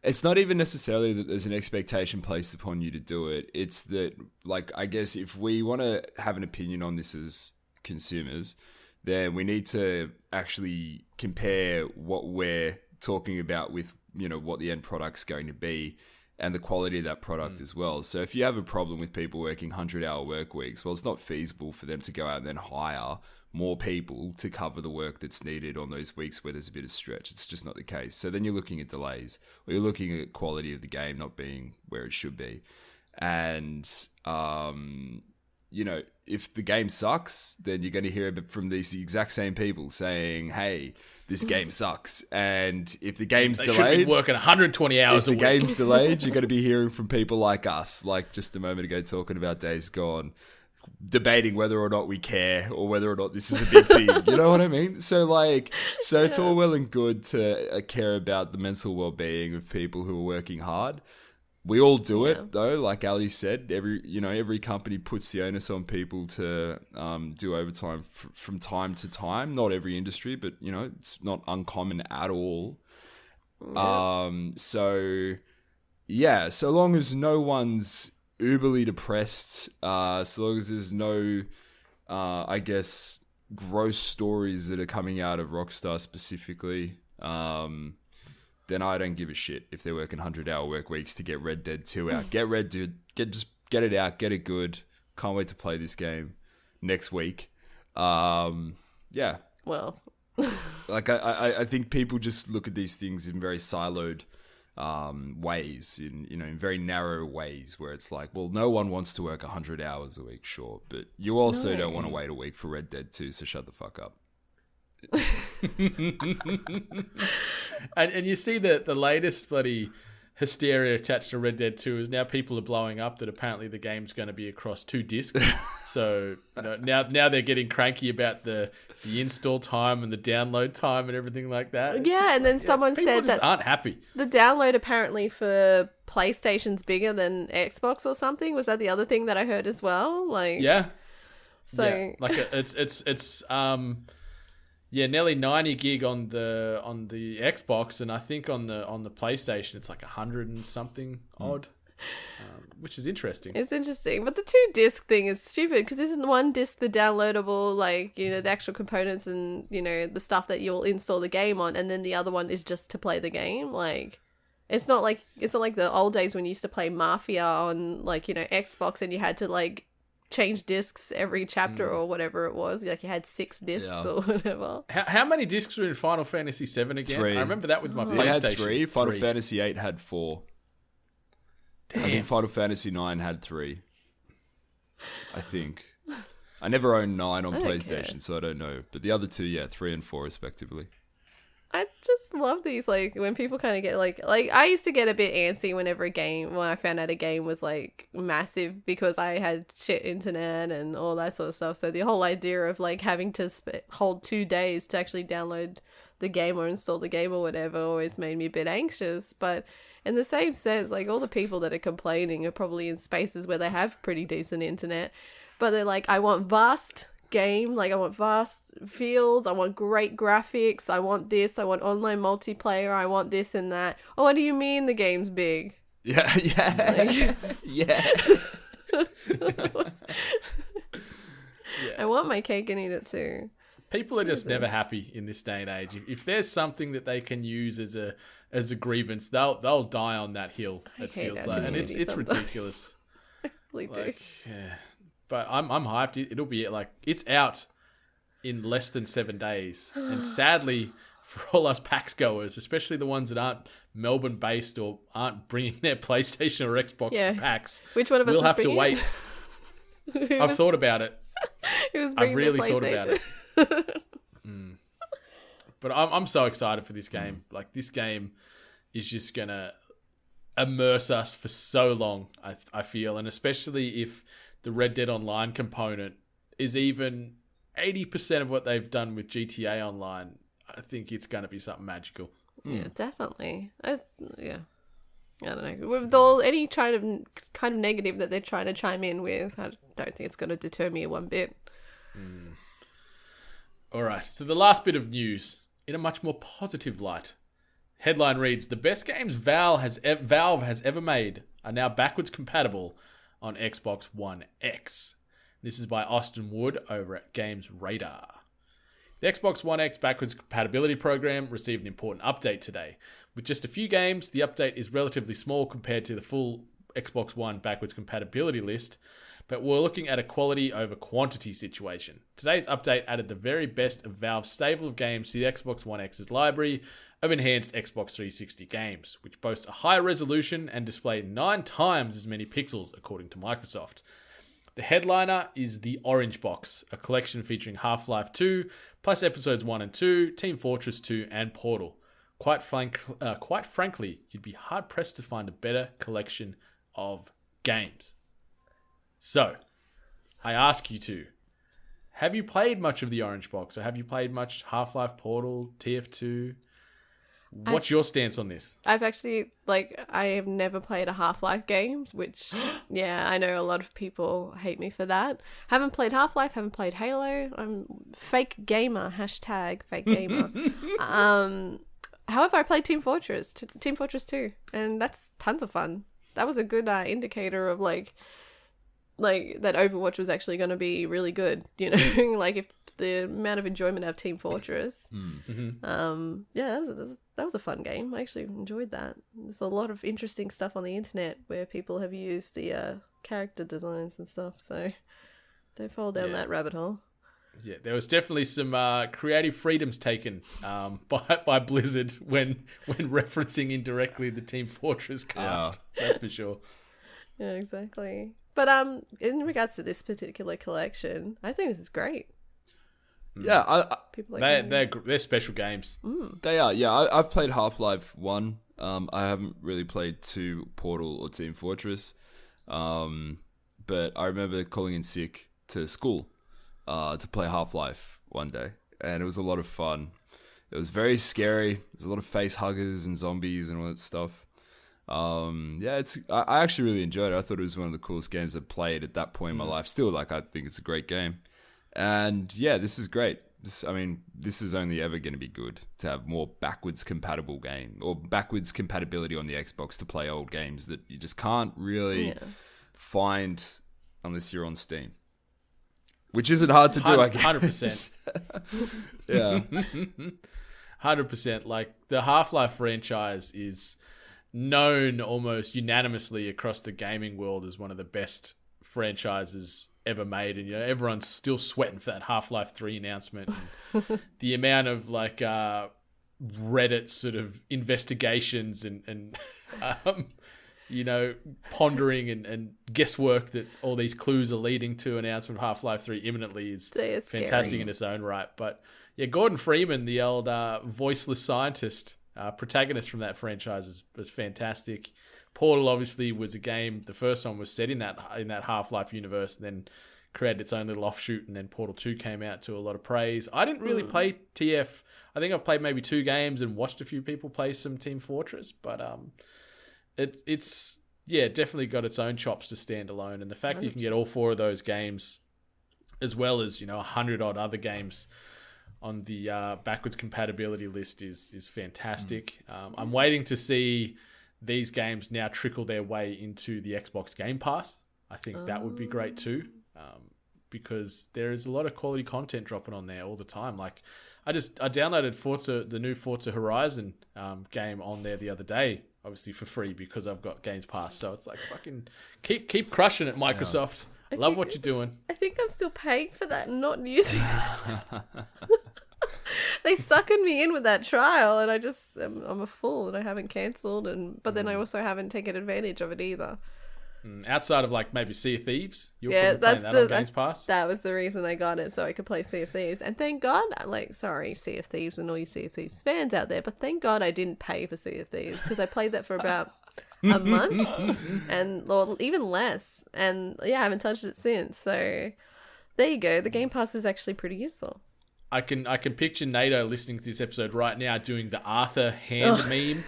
Speaker 8: it's not even necessarily that there's an expectation placed upon you to do it. It's that, like, I guess if we want to have an opinion on this as consumers, then we need to actually compare what we're talking about with, you know, what the end product's going to be and the quality of that product as well. So if you have a problem with people working 100-hour work weeks, well, it's not feasible for them to go out and then hire more people to cover the work that's needed on those weeks where there's a bit of stretch. It's just not the case. So then you're looking at delays, or you're looking at quality of the game not being where it should be. And, you know, if the game sucks, then you're going to hear it from these exact same people saying, hey, this game sucks. And if the game's delayed,
Speaker 6: should be working 120 hours a week.
Speaker 8: If the game's delayed, you're going to be hearing from people like us, like just a moment ago, talking about Days Gone, debating whether or not we care or whether or not this is a big thing. You know what I mean? So it's all well and good to care about the mental well-being of people who are working hard. We all do it though, like Ali said. Every company puts the onus on people to do overtime from time to time. Not every industry, but you know, it's not uncommon at all. So long as no one's uberly depressed, so long as there's no I guess gross stories that are coming out of Rockstar specifically, then I don't give a shit if they're working 100-hour work weeks to get Red Dead 2 out. Get Red Dead, just get it out, get it good. Can't wait to play this game next week. Yeah.
Speaker 7: Well,
Speaker 8: like I think people just look at these things in very siloed ways, in very narrow ways, where it's like, well, no one wants to work 100 hours a week, sure, but you also don't want to wait a week for Red Dead 2, so shut the fuck up.
Speaker 6: and you see that the latest bloody hysteria attached to Red Dead 2 is now people are blowing up that apparently the game's going to be across 2 discs. So now they're getting cranky about the install time and the download time and everything like that.
Speaker 7: Yeah, and then someone said that
Speaker 6: aren't happy.
Speaker 7: The download apparently for PlayStation's bigger than Xbox or something. Was that the other thing that I heard as well?
Speaker 6: Nearly 90 gig on the Xbox, and I think on the PlayStation it's like 100 and something odd, which is interesting.
Speaker 7: It's interesting, but the 2-disc thing is stupid because isn't one disc the downloadable, the actual components and the stuff that you'll install the game on, and then the other one is just to play the game. It's not like the old days when you used to play Mafia on Xbox and you had to change discs every chapter or whatever it was. You had 6 discs or whatever.
Speaker 6: How many discs were in Final Fantasy 7 again?
Speaker 8: 3.
Speaker 6: I remember that with my PlayStation.
Speaker 8: It had 3. Final Fantasy 8 had 4.
Speaker 6: Damn.
Speaker 8: I think Final Fantasy 9 had 3. I think. I never owned 9 on PlayStation, so I don't know. But the other 2, 3 and 4 respectively.
Speaker 7: I just love these, when people kind of get, I used to get a bit antsy when I found out a game was, massive because I had shit internet and all that sort of stuff. So the whole idea of, having to hold 2 days to actually download the game or install the game or whatever always made me a bit anxious. But In the same sense, like all the people that are complaining are probably in spaces where they have pretty decent internet, but they're like, I want vast game, like I want vast fields, I want great graphics, I want this, I want online multiplayer, I want this and that. Oh, what do you mean the game's big?
Speaker 8: Yeah.
Speaker 7: Like,
Speaker 8: Yeah.
Speaker 7: I want my cake and eat it too.
Speaker 6: People are just never happy in this day and age. If there's something that they can use as a grievance, they'll die on that hill. It feels like, and it's ridiculous.
Speaker 7: I really do.
Speaker 6: Yeah. But I'm hyped. It'll be like it's out in less than 7 days, and sadly for all us PAX goers, especially the ones that aren't Melbourne based or aren't bringing their PlayStation or Xbox to PAX,
Speaker 7: which one of us
Speaker 6: we'll
Speaker 7: was
Speaker 6: have to wait. I've thought about it. I've really thought about it. But I'm so excited for this game. Like, this game is just gonna immerse us for so long, I feel, and especially if the Red Dead Online component is even 80% of what they've done with GTA Online, I think it's going to be something magical.
Speaker 7: Yeah, definitely. I don't know. With all any kind of negative that they're trying to chime in with, I don't think it's going to deter me one bit.
Speaker 6: All right, so the last bit of news, in a much more positive light. Headline reads, the best games Valve has ever made are now backwards compatible on Xbox One X. This is by Austin Wood over at Games Radar. The Xbox One X backwards compatibility program received an important update today. With just a few games, the update is relatively small compared to the full Xbox One backwards compatibility list, but we're looking at a quality over quantity situation. Today's update added the very best of Valve's stable of games to the Xbox One X's library of enhanced Xbox 360 games, which boasts a higher resolution and display 9 times as many pixels, according to Microsoft. The headliner is the Orange Box, a collection featuring Half-Life 2, plus episodes 1 and 2, Team Fortress 2, and Portal. Quite frankly, you'd be hard-pressed to find a better collection of games. So, I ask you two, have you played much of the Orange Box, or have you played much Half-Life, Portal, TF2? What's your stance on this?
Speaker 7: I've actually, I have never played a Half-Life game, which, yeah, I know a lot of people hate me for that. Haven't played Half-Life, haven't played Halo. I'm fake gamer, hashtag fake gamer. However, I played Team Fortress 2, and that's tons of fun. That was a good indicator of, like that Overwatch was actually going to be really good, you know? Like, if the amount of enjoyment of Team Fortress. Yeah, that was a fun game. I actually enjoyed that. There's a lot of interesting stuff on the internet where people have used the character designs and stuff, so don't fall down that rabbit hole.
Speaker 6: Yeah, there was definitely some creative freedoms taken by Blizzard when referencing indirectly the Team Fortress cast. Yeah. That's for sure.
Speaker 7: Yeah, exactly. But in regards to this particular collection, I think this is great.
Speaker 8: Yeah,
Speaker 7: people like
Speaker 6: they're special games.
Speaker 8: They are. Yeah, I've played Half-Life 1. I haven't really played 2, Portal, or Team Fortress. But I remember calling in sick to school to play Half-Life one day, and it was a lot of fun. It was very scary. There's a lot of face huggers and zombies and all that stuff. I actually really enjoyed it. I thought it was one of the coolest games I've played at that point in my life. Still, I think it's a great game. And yeah, this is great. This is only ever going to be good to have more backwards compatible game or backwards compatibility on the Xbox to play old games that you just can't really find unless you're on Steam. Which isn't hard to do, I guess.
Speaker 6: 100%.
Speaker 8: Yeah.
Speaker 6: 100%. Like, the Half-Life franchise is known almost unanimously across the gaming world as one of the best franchises ever made, and everyone's still sweating for that Half-Life 3 announcement. The amount of Reddit sort of investigations and pondering and guesswork that all these clues are leading to announcement of Half-Life 3 imminently is fantastic in its own right. But yeah, Gordon Freeman, the old voiceless scientist, protagonist from that franchise, was fantastic. Portal obviously was a game. The first one was set in that Half-Life universe, and then created its own little offshoot. And then Portal 2 came out to a lot of praise. I didn't really play TF. I think I've played maybe 2 games and watched a few people play some Team Fortress. But it's definitely got its own chops to stand alone, and the fact that you can get all 4 of those games, as well as 100 odd other games on the backwards compatibility list is fantastic. I'm waiting to see these games now trickle their way into the Xbox Game Pass. I think that would be great too, because there is a lot of quality content dropping on there all the time. Like I downloaded the new Forza Horizon game on there the other day, obviously for free because I've got Games Pass. So it's like fucking keep crushing it, Microsoft. Love what you're doing.
Speaker 7: I think I'm still paying for that and not using it. They suckered me in with that trial, and I'm a fool and I haven't cancelled. But then I also haven't taken advantage of it either.
Speaker 6: Outside of like maybe Sea of Thieves, you're probably playing that on Games Pass.
Speaker 7: That was the reason I got it, so I could play Sea of Thieves. And thank God, sorry, Sea of Thieves and all you Sea of Thieves fans out there, but thank God I didn't pay for Sea of Thieves because I played that for about a month or even less, and I haven't touched it since. So there you go. The Game Pass is actually pretty useful.
Speaker 6: I can picture NATO listening to this episode right now doing the Arthur hand meme.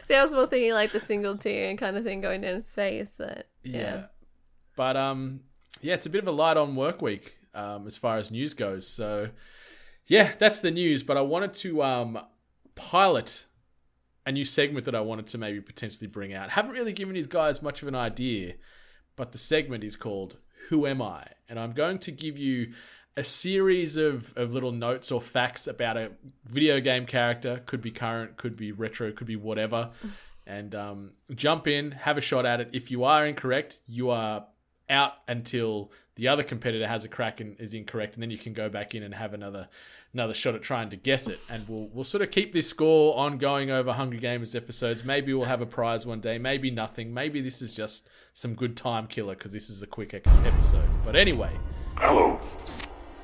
Speaker 7: See, I was more thinking like the single tier kind of thing going down his face, but yeah.
Speaker 6: But it's a bit of a light on work week as far as news goes. So yeah, that's the news. But I wanted to pilot a new segment that I wanted to maybe potentially bring out. Haven't really given you guys much of an idea, but the segment is called Who Am I? And I'm going to give you a series of little notes or facts about a video game character. Could be current, could be retro, could be whatever. And jump in, have a shot at it. If you are incorrect, you are out until the other competitor has a crack and is incorrect, and then you can go back in and have another shot at trying to guess it. And we'll sort of keep this score ongoing over Hungry Gamers episodes. Maybe we'll have a prize one day, maybe nothing. Maybe this is just some good time killer because this is a quick episode. But anyway.
Speaker 2: Hello.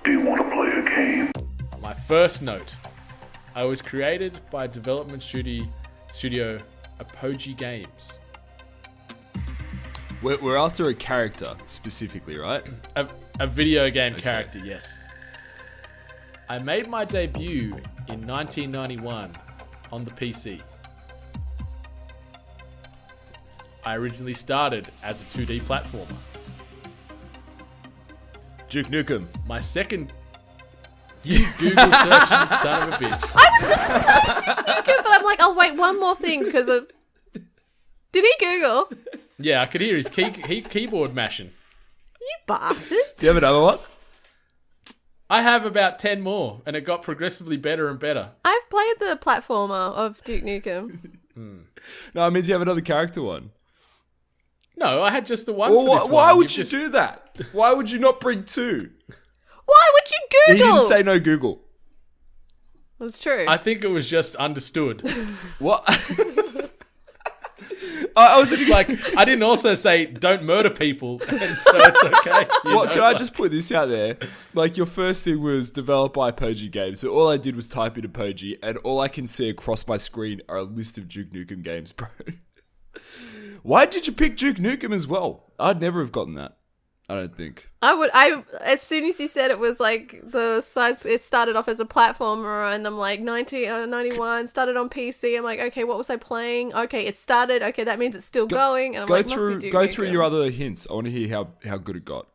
Speaker 2: Do you want to play a game?
Speaker 6: My first note. I was created by development studio Apogee Games.
Speaker 8: We're after a character specifically, right?
Speaker 6: A video game character, yes. I made my debut in 1991 on the PC. I originally started as a 2D platformer.
Speaker 8: Duke Nukem.
Speaker 6: My second... You Google searching son of a bitch.
Speaker 7: I was going to say Duke Nukem, but I'm like, I'll wait one more thing because of... Did he Google?
Speaker 6: Yeah, I could hear his keyboard mashing.
Speaker 7: You bastard.
Speaker 8: Do you have another one?
Speaker 6: I have about 10 more, and it got progressively better and better.
Speaker 7: I've played the platformer of Duke Nukem.
Speaker 8: No, I mean, do you have another character one?
Speaker 6: No, I had just the one.
Speaker 8: Well,
Speaker 6: for this
Speaker 8: why
Speaker 6: one.
Speaker 8: would you do that? Why would you not bring 2?
Speaker 7: Why would you
Speaker 8: He
Speaker 7: Google?
Speaker 8: didn't say no Google.
Speaker 7: That's true.
Speaker 6: I think it was just understood.
Speaker 8: What? I was
Speaker 6: Like, I didn't also say don't murder people, and so it's okay.
Speaker 8: What, can I just put this out there? Like, your first thing was developed by Apogee Games, so all I did was type in Apogee, and all I can see across my screen are a list of Duke Nukem games, bro. Why did you pick Duke Nukem as well? I'd never have gotten that. I don't think.
Speaker 7: As soon as you said it was like the size, it started off as a platformer, and I'm like 91 started on PC. I'm like, okay, what was I playing? Okay, it started. Okay, that means it's still going. And I'm like,
Speaker 8: go through your other hints. I want to hear how good it got.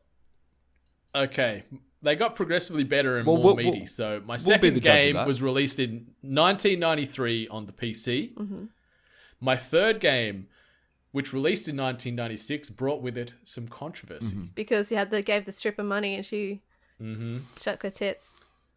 Speaker 6: Okay, they got progressively better and more meaty. So my second game was released in 1993 on the PC.
Speaker 7: Mm-hmm.
Speaker 6: My third game, which released in 1996, brought with it some controversy.
Speaker 8: Mm-hmm.
Speaker 7: Because you gave the stripper money and she shut her tits.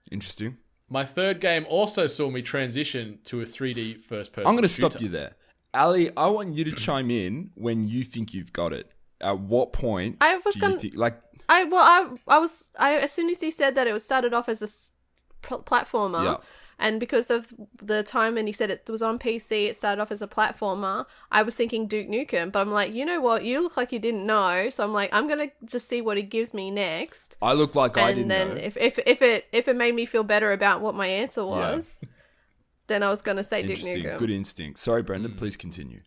Speaker 8: Interesting.
Speaker 6: My third game also saw me transition to a 3D first-person
Speaker 8: I'm going to
Speaker 6: shooter.
Speaker 8: stop you there. Ali, I want you to chime in when you think you've got it. At what point
Speaker 7: I was
Speaker 8: do
Speaker 7: gonna,
Speaker 8: you think... Like,
Speaker 7: as soon as he said that it was started off as a platformer...
Speaker 8: Yeah.
Speaker 7: And because of the time, and he said it was on PC, it started off as a platformer, I was thinking Duke Nukem. But I'm like, you know what? You look like you didn't know. So I'm like, I'm going to just see what he gives me next.
Speaker 8: I look like I didn't know.
Speaker 7: And then if it made me feel better about what my answer was, then I was going to say Duke Nukem.
Speaker 8: Good instinct. Sorry, Brendan. Please continue.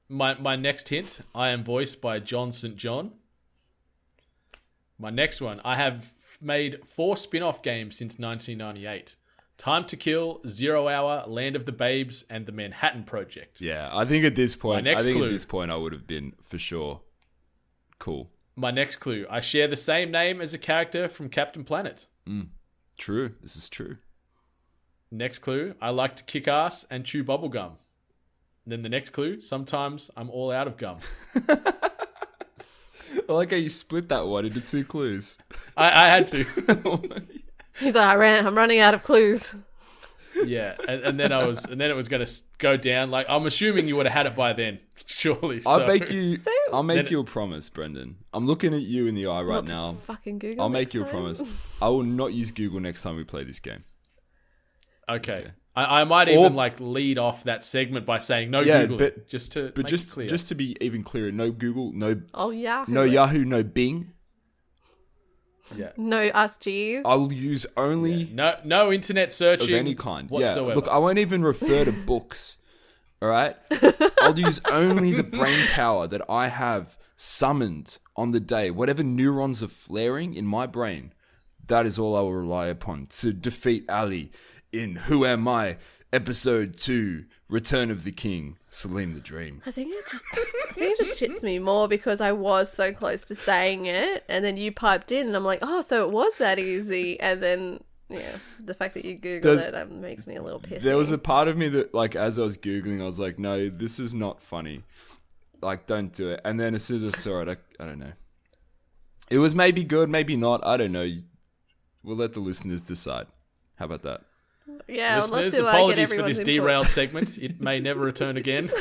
Speaker 6: My next hint, I am voiced by John St. John. My next one, I have made 4 spin-off games since 1998. Time to Kill, 0 Hour, Land of the Babes, and the Manhattan Project.
Speaker 8: Yeah, I think at this point,
Speaker 6: My next clue.
Speaker 8: at this point, I would have been for sure cool.
Speaker 6: My next clue. I share the same name as a character from Captain Planet.
Speaker 8: True. This is true.
Speaker 6: Next clue. I like to kick ass and chew bubblegum. Then the next clue. Sometimes I'm all out of gum.
Speaker 8: I like how you split that one into 2 clues.
Speaker 6: I had to.
Speaker 7: He's like, I'm running out of clues.
Speaker 6: Yeah, and then it was going to go down. Like, I'm assuming you would have had it by then, surely.
Speaker 8: I'll
Speaker 6: so.
Speaker 8: make you a promise, Brendan. I'm looking at you in the eye right
Speaker 7: Not to
Speaker 8: now.
Speaker 7: fucking Google.
Speaker 8: I'll make
Speaker 7: next
Speaker 8: you a
Speaker 7: time.
Speaker 8: promise. I will not use Google next time we play this game.
Speaker 6: Okay. I might even lead off that segment by saying no Google,
Speaker 8: but
Speaker 6: just to
Speaker 8: But
Speaker 6: make
Speaker 8: just
Speaker 6: it clear.
Speaker 8: just to be even clearer, no Google, no
Speaker 7: Yahoo.
Speaker 8: no Yahoo, no Bing.
Speaker 6: yeah.
Speaker 7: No Ask Jeeves.
Speaker 8: I'll use only
Speaker 6: No internet searching
Speaker 8: of any kind.
Speaker 6: whatsoever.
Speaker 8: Yeah, look, I won't even refer to books. All right, I'll use only the brain power that I have summoned on the day. Whatever neurons are flaring in my brain, that is all I will rely upon to defeat Ali in Who Am I? Episode 2, Return of the King, Saleem the Dream.
Speaker 7: I think it just shits me more because I was so close to saying it, and then you piped in, and I'm like, oh, so it was that easy, and then the fact that you Googled it makes me a little pissy.
Speaker 8: There was a part of me that, like, as I was Googling, I was like, no, this is not funny. Like, don't do it. And then as soon as I saw it, I don't know. It was maybe good, maybe not. I don't know. We'll let the listeners decide. How about that?
Speaker 7: Yeah, I'd love
Speaker 6: Listeners,
Speaker 7: to
Speaker 6: apologies
Speaker 7: get
Speaker 6: for
Speaker 7: everyone's
Speaker 6: this
Speaker 7: input.
Speaker 6: derailed segment. It may never return again.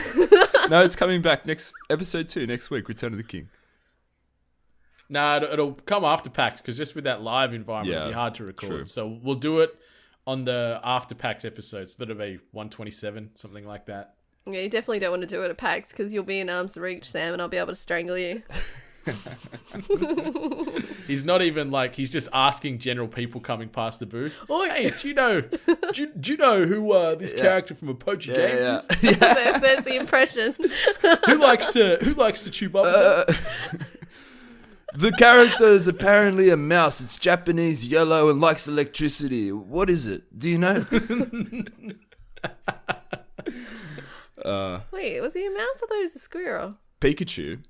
Speaker 8: No, it's coming back next episode 2 next week. Return of the King.
Speaker 6: Nah, it'll come after PAX because just with that live environment, it'll be hard to record.
Speaker 8: True.
Speaker 6: So we'll do it on the after PAX episodes. So that'll be 127, something like that.
Speaker 7: Yeah, you definitely don't want to do it at PAX because you'll be in arm's reach, Sam, and I'll be able to strangle you.
Speaker 6: He's not even he's just asking general people coming past the booth. Oh, hey, do you know who this character from Apogee Games is?
Speaker 7: There's the impression.
Speaker 6: Who likes to chew bubble?
Speaker 8: The character is apparently a mouse. It's Japanese, yellow, and likes electricity. What is it? Do you know?
Speaker 7: Wait, was he a mouse? I thought he was a squirrel.
Speaker 8: Pikachu.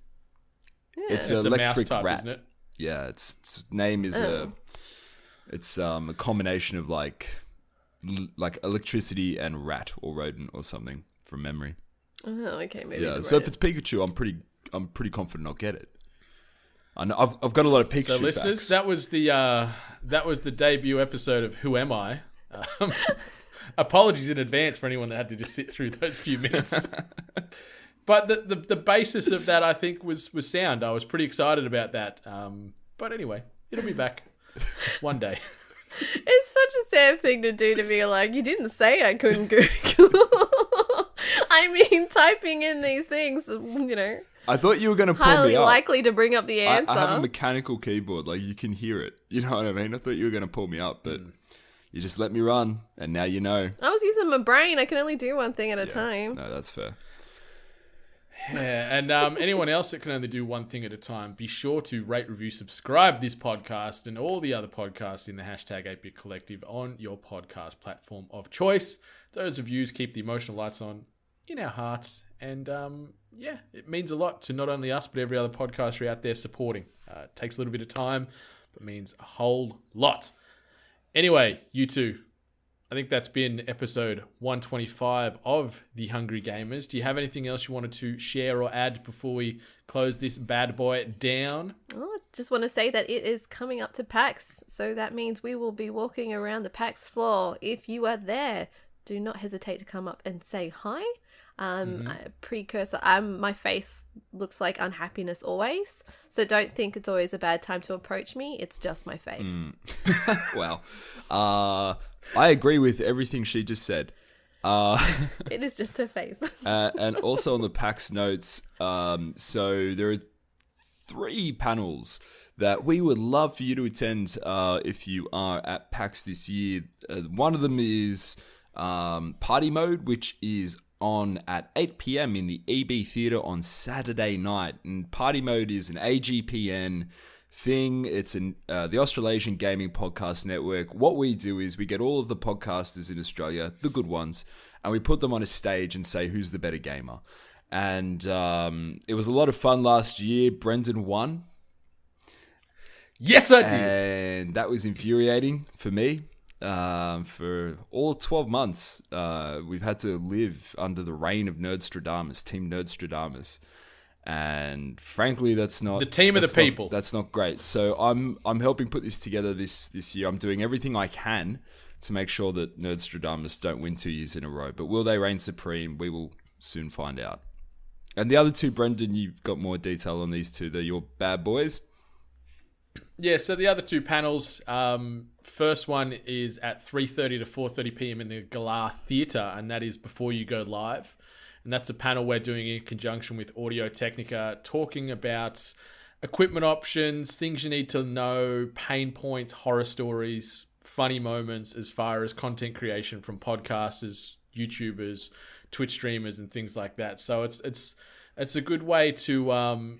Speaker 7: Yeah.
Speaker 8: It's
Speaker 6: It's
Speaker 8: an
Speaker 6: a mouse
Speaker 8: electric
Speaker 6: type,
Speaker 8: rat.
Speaker 6: isn't it?
Speaker 8: Yeah, its name is a combination of like electricity and rat or rodent or something from memory.
Speaker 7: Oh, okay, maybe.
Speaker 8: Yeah, so if it's Pikachu, I'm pretty confident I'll get it. I know, I've got a lot of Pikachu
Speaker 6: So listeners,
Speaker 8: facts.
Speaker 6: that was the debut episode of Who Am I? Apologies in advance for anyone that had to just sit through those few minutes. But the basis of that, I think, was sound. I was pretty excited about that. But anyway, it'll be back one day.
Speaker 7: It's such a sad thing to do, to be like, you didn't say I couldn't Google. I mean, typing in these things,
Speaker 8: I thought you were going to pull
Speaker 7: highly
Speaker 8: me up.
Speaker 7: likely to bring up the answer.
Speaker 8: I have a mechanical keyboard, like you can hear it. You know what I mean? I thought you were going to pull me up, but you just let me run, and now you know.
Speaker 7: I was using my brain. I can only do one thing at a time.
Speaker 8: No, that's fair.
Speaker 6: Yeah, and anyone else that can only do one thing at a time, be sure to rate, review, subscribe this podcast and all the other podcasts in the hashtag 8bit Collective on your podcast platform of choice. Those reviews keep the emotional lights on in our hearts, and it means a lot to not only us but every other podcaster out there supporting. It takes a little bit of time, but means a whole lot. Anyway, you two, I think that's been episode 125 of The Hungry Gamers. Do you have anything else you wanted to share or add before we close this bad boy down?
Speaker 7: Oh, just want to say that it is coming up to PAX, so that means we will be walking around the PAX floor. If you are there, do not hesitate to come up and say hi. Precursor, my face looks like unhappiness always, so don't think it's always a bad time to approach me. It's just my face.
Speaker 8: Well, I agree with everything she just said.
Speaker 7: It is just her face.
Speaker 8: And also on the PAX notes, so there are 3 panels that we would love for you to attend if you are at PAX this year. One of them is Party Mode, which is on at 8 p.m. in the EB Theatre on Saturday night. And Party Mode is an AGPN thing. It's the Australasian Gaming Podcast Network. What we do is we get all of the podcasters in Australia, the good ones, and we put them on a stage and say who's the better gamer. And it was a lot of fun last year. Brendan won.
Speaker 6: Yes, I did.
Speaker 8: And that was infuriating for me. For all 12 months, we've had to live under the reign of Nerdstradamus, Team Nerdstradamus. And frankly, that's not...
Speaker 6: The team of the people.
Speaker 8: That's not great. So I'm helping put this together this year. I'm doing everything I can to make sure that Nerdstradamus don't win 2 years in a row. But will they reign supreme? We will soon find out. And the other two, Brendan, you've got more detail on these two. They're your bad boys.
Speaker 6: Yeah, so the other two panels, first one is at 3:30 to 4:30 p.m. in the Galah Theatre, and that is before you go live. And that's a panel we're doing in conjunction with Audio Technica, talking about equipment options, things you need to know, pain points, horror stories, funny moments as far as content creation from podcasters, YouTubers, Twitch streamers, and things like that. So it's a good way to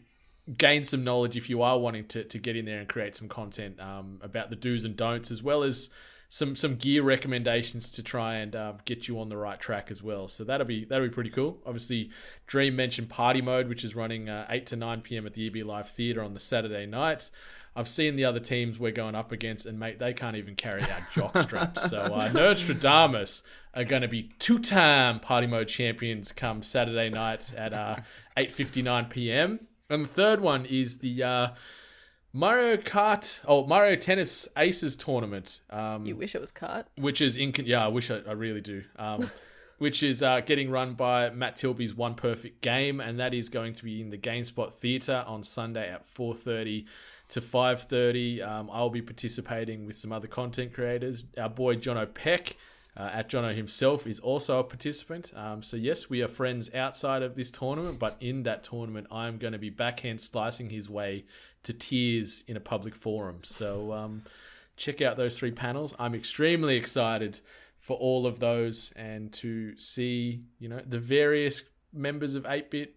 Speaker 6: gain some knowledge if you are wanting to get in there and create some content about the do's and don'ts, as well as some gear recommendations to try and get you on the right track as well. So that'll be pretty cool. Obviously, Dream mentioned Party Mode, which is running 8 to 9 p.m. at the EB Live Theatre on the Saturday night. I've seen the other teams we're going up against, and mate, they can't even carry out jock straps. So Nerdstradamus are going to be 2-time Party Mode champions come Saturday night at 8:59 p.m. And the third one is the Mario Tennis Aces tournament.
Speaker 7: You wish it was kart.
Speaker 6: Which is I wish I really do. Which is getting run by Matt Tilby's One Perfect Game, and that is going to be in the GameSpot Theatre on Sunday at 4:30 to 5:30. I'll be participating with some other content creators. Our boy Jono Peck, at Jono himself, is also a participant. So yes, we are friends outside of this tournament, but in that tournament, I'm going to be backhand slicing his way to tears in a public forum. So check out those three panels. I'm extremely excited for all of those and to see, the various members of 8-Bit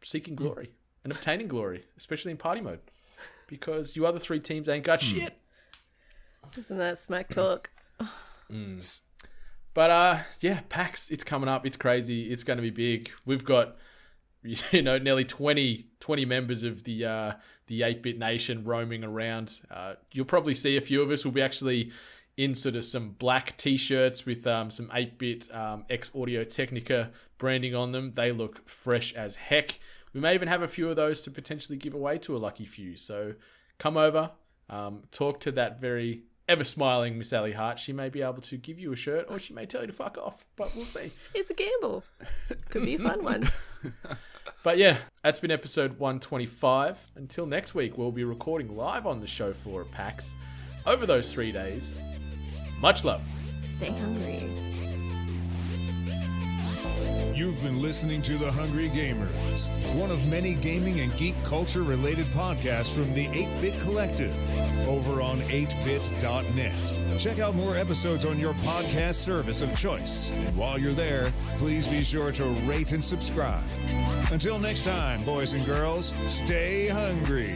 Speaker 6: seeking glory and obtaining glory, especially in party mode, because you other three teams ain't got shit.
Speaker 7: Isn't that smack talk?
Speaker 6: But PAX, it's coming up. It's crazy. It's going to be big. We've got nearly 20 members of the 8-Bit Nation roaming around. You'll probably see a few of us will be actually in sort of some black t-shirts with some 8-Bit ex Audio Technica branding on them. They look fresh as heck. We may even have a few of those to potentially give away to a lucky few. So come over, talk to that very ever-smiling Miss Ellie Hart. She may be able to give you a shirt, or she may tell you to fuck off, but we'll see.
Speaker 7: It's a gamble. Could be a fun one.
Speaker 6: But yeah, that's been episode 125. Until next week, we'll be recording live on the show floor at PAX over those 3 days. Much love.
Speaker 7: Stay hungry.
Speaker 1: You've been listening to The Hungry Gamers, one of many gaming and geek culture related podcasts from the 8-Bit Collective over on 8bit.net. Check out more episodes on your podcast service of choice. And while you're there, please be sure to rate and subscribe. Until next time, boys and girls, stay hungry.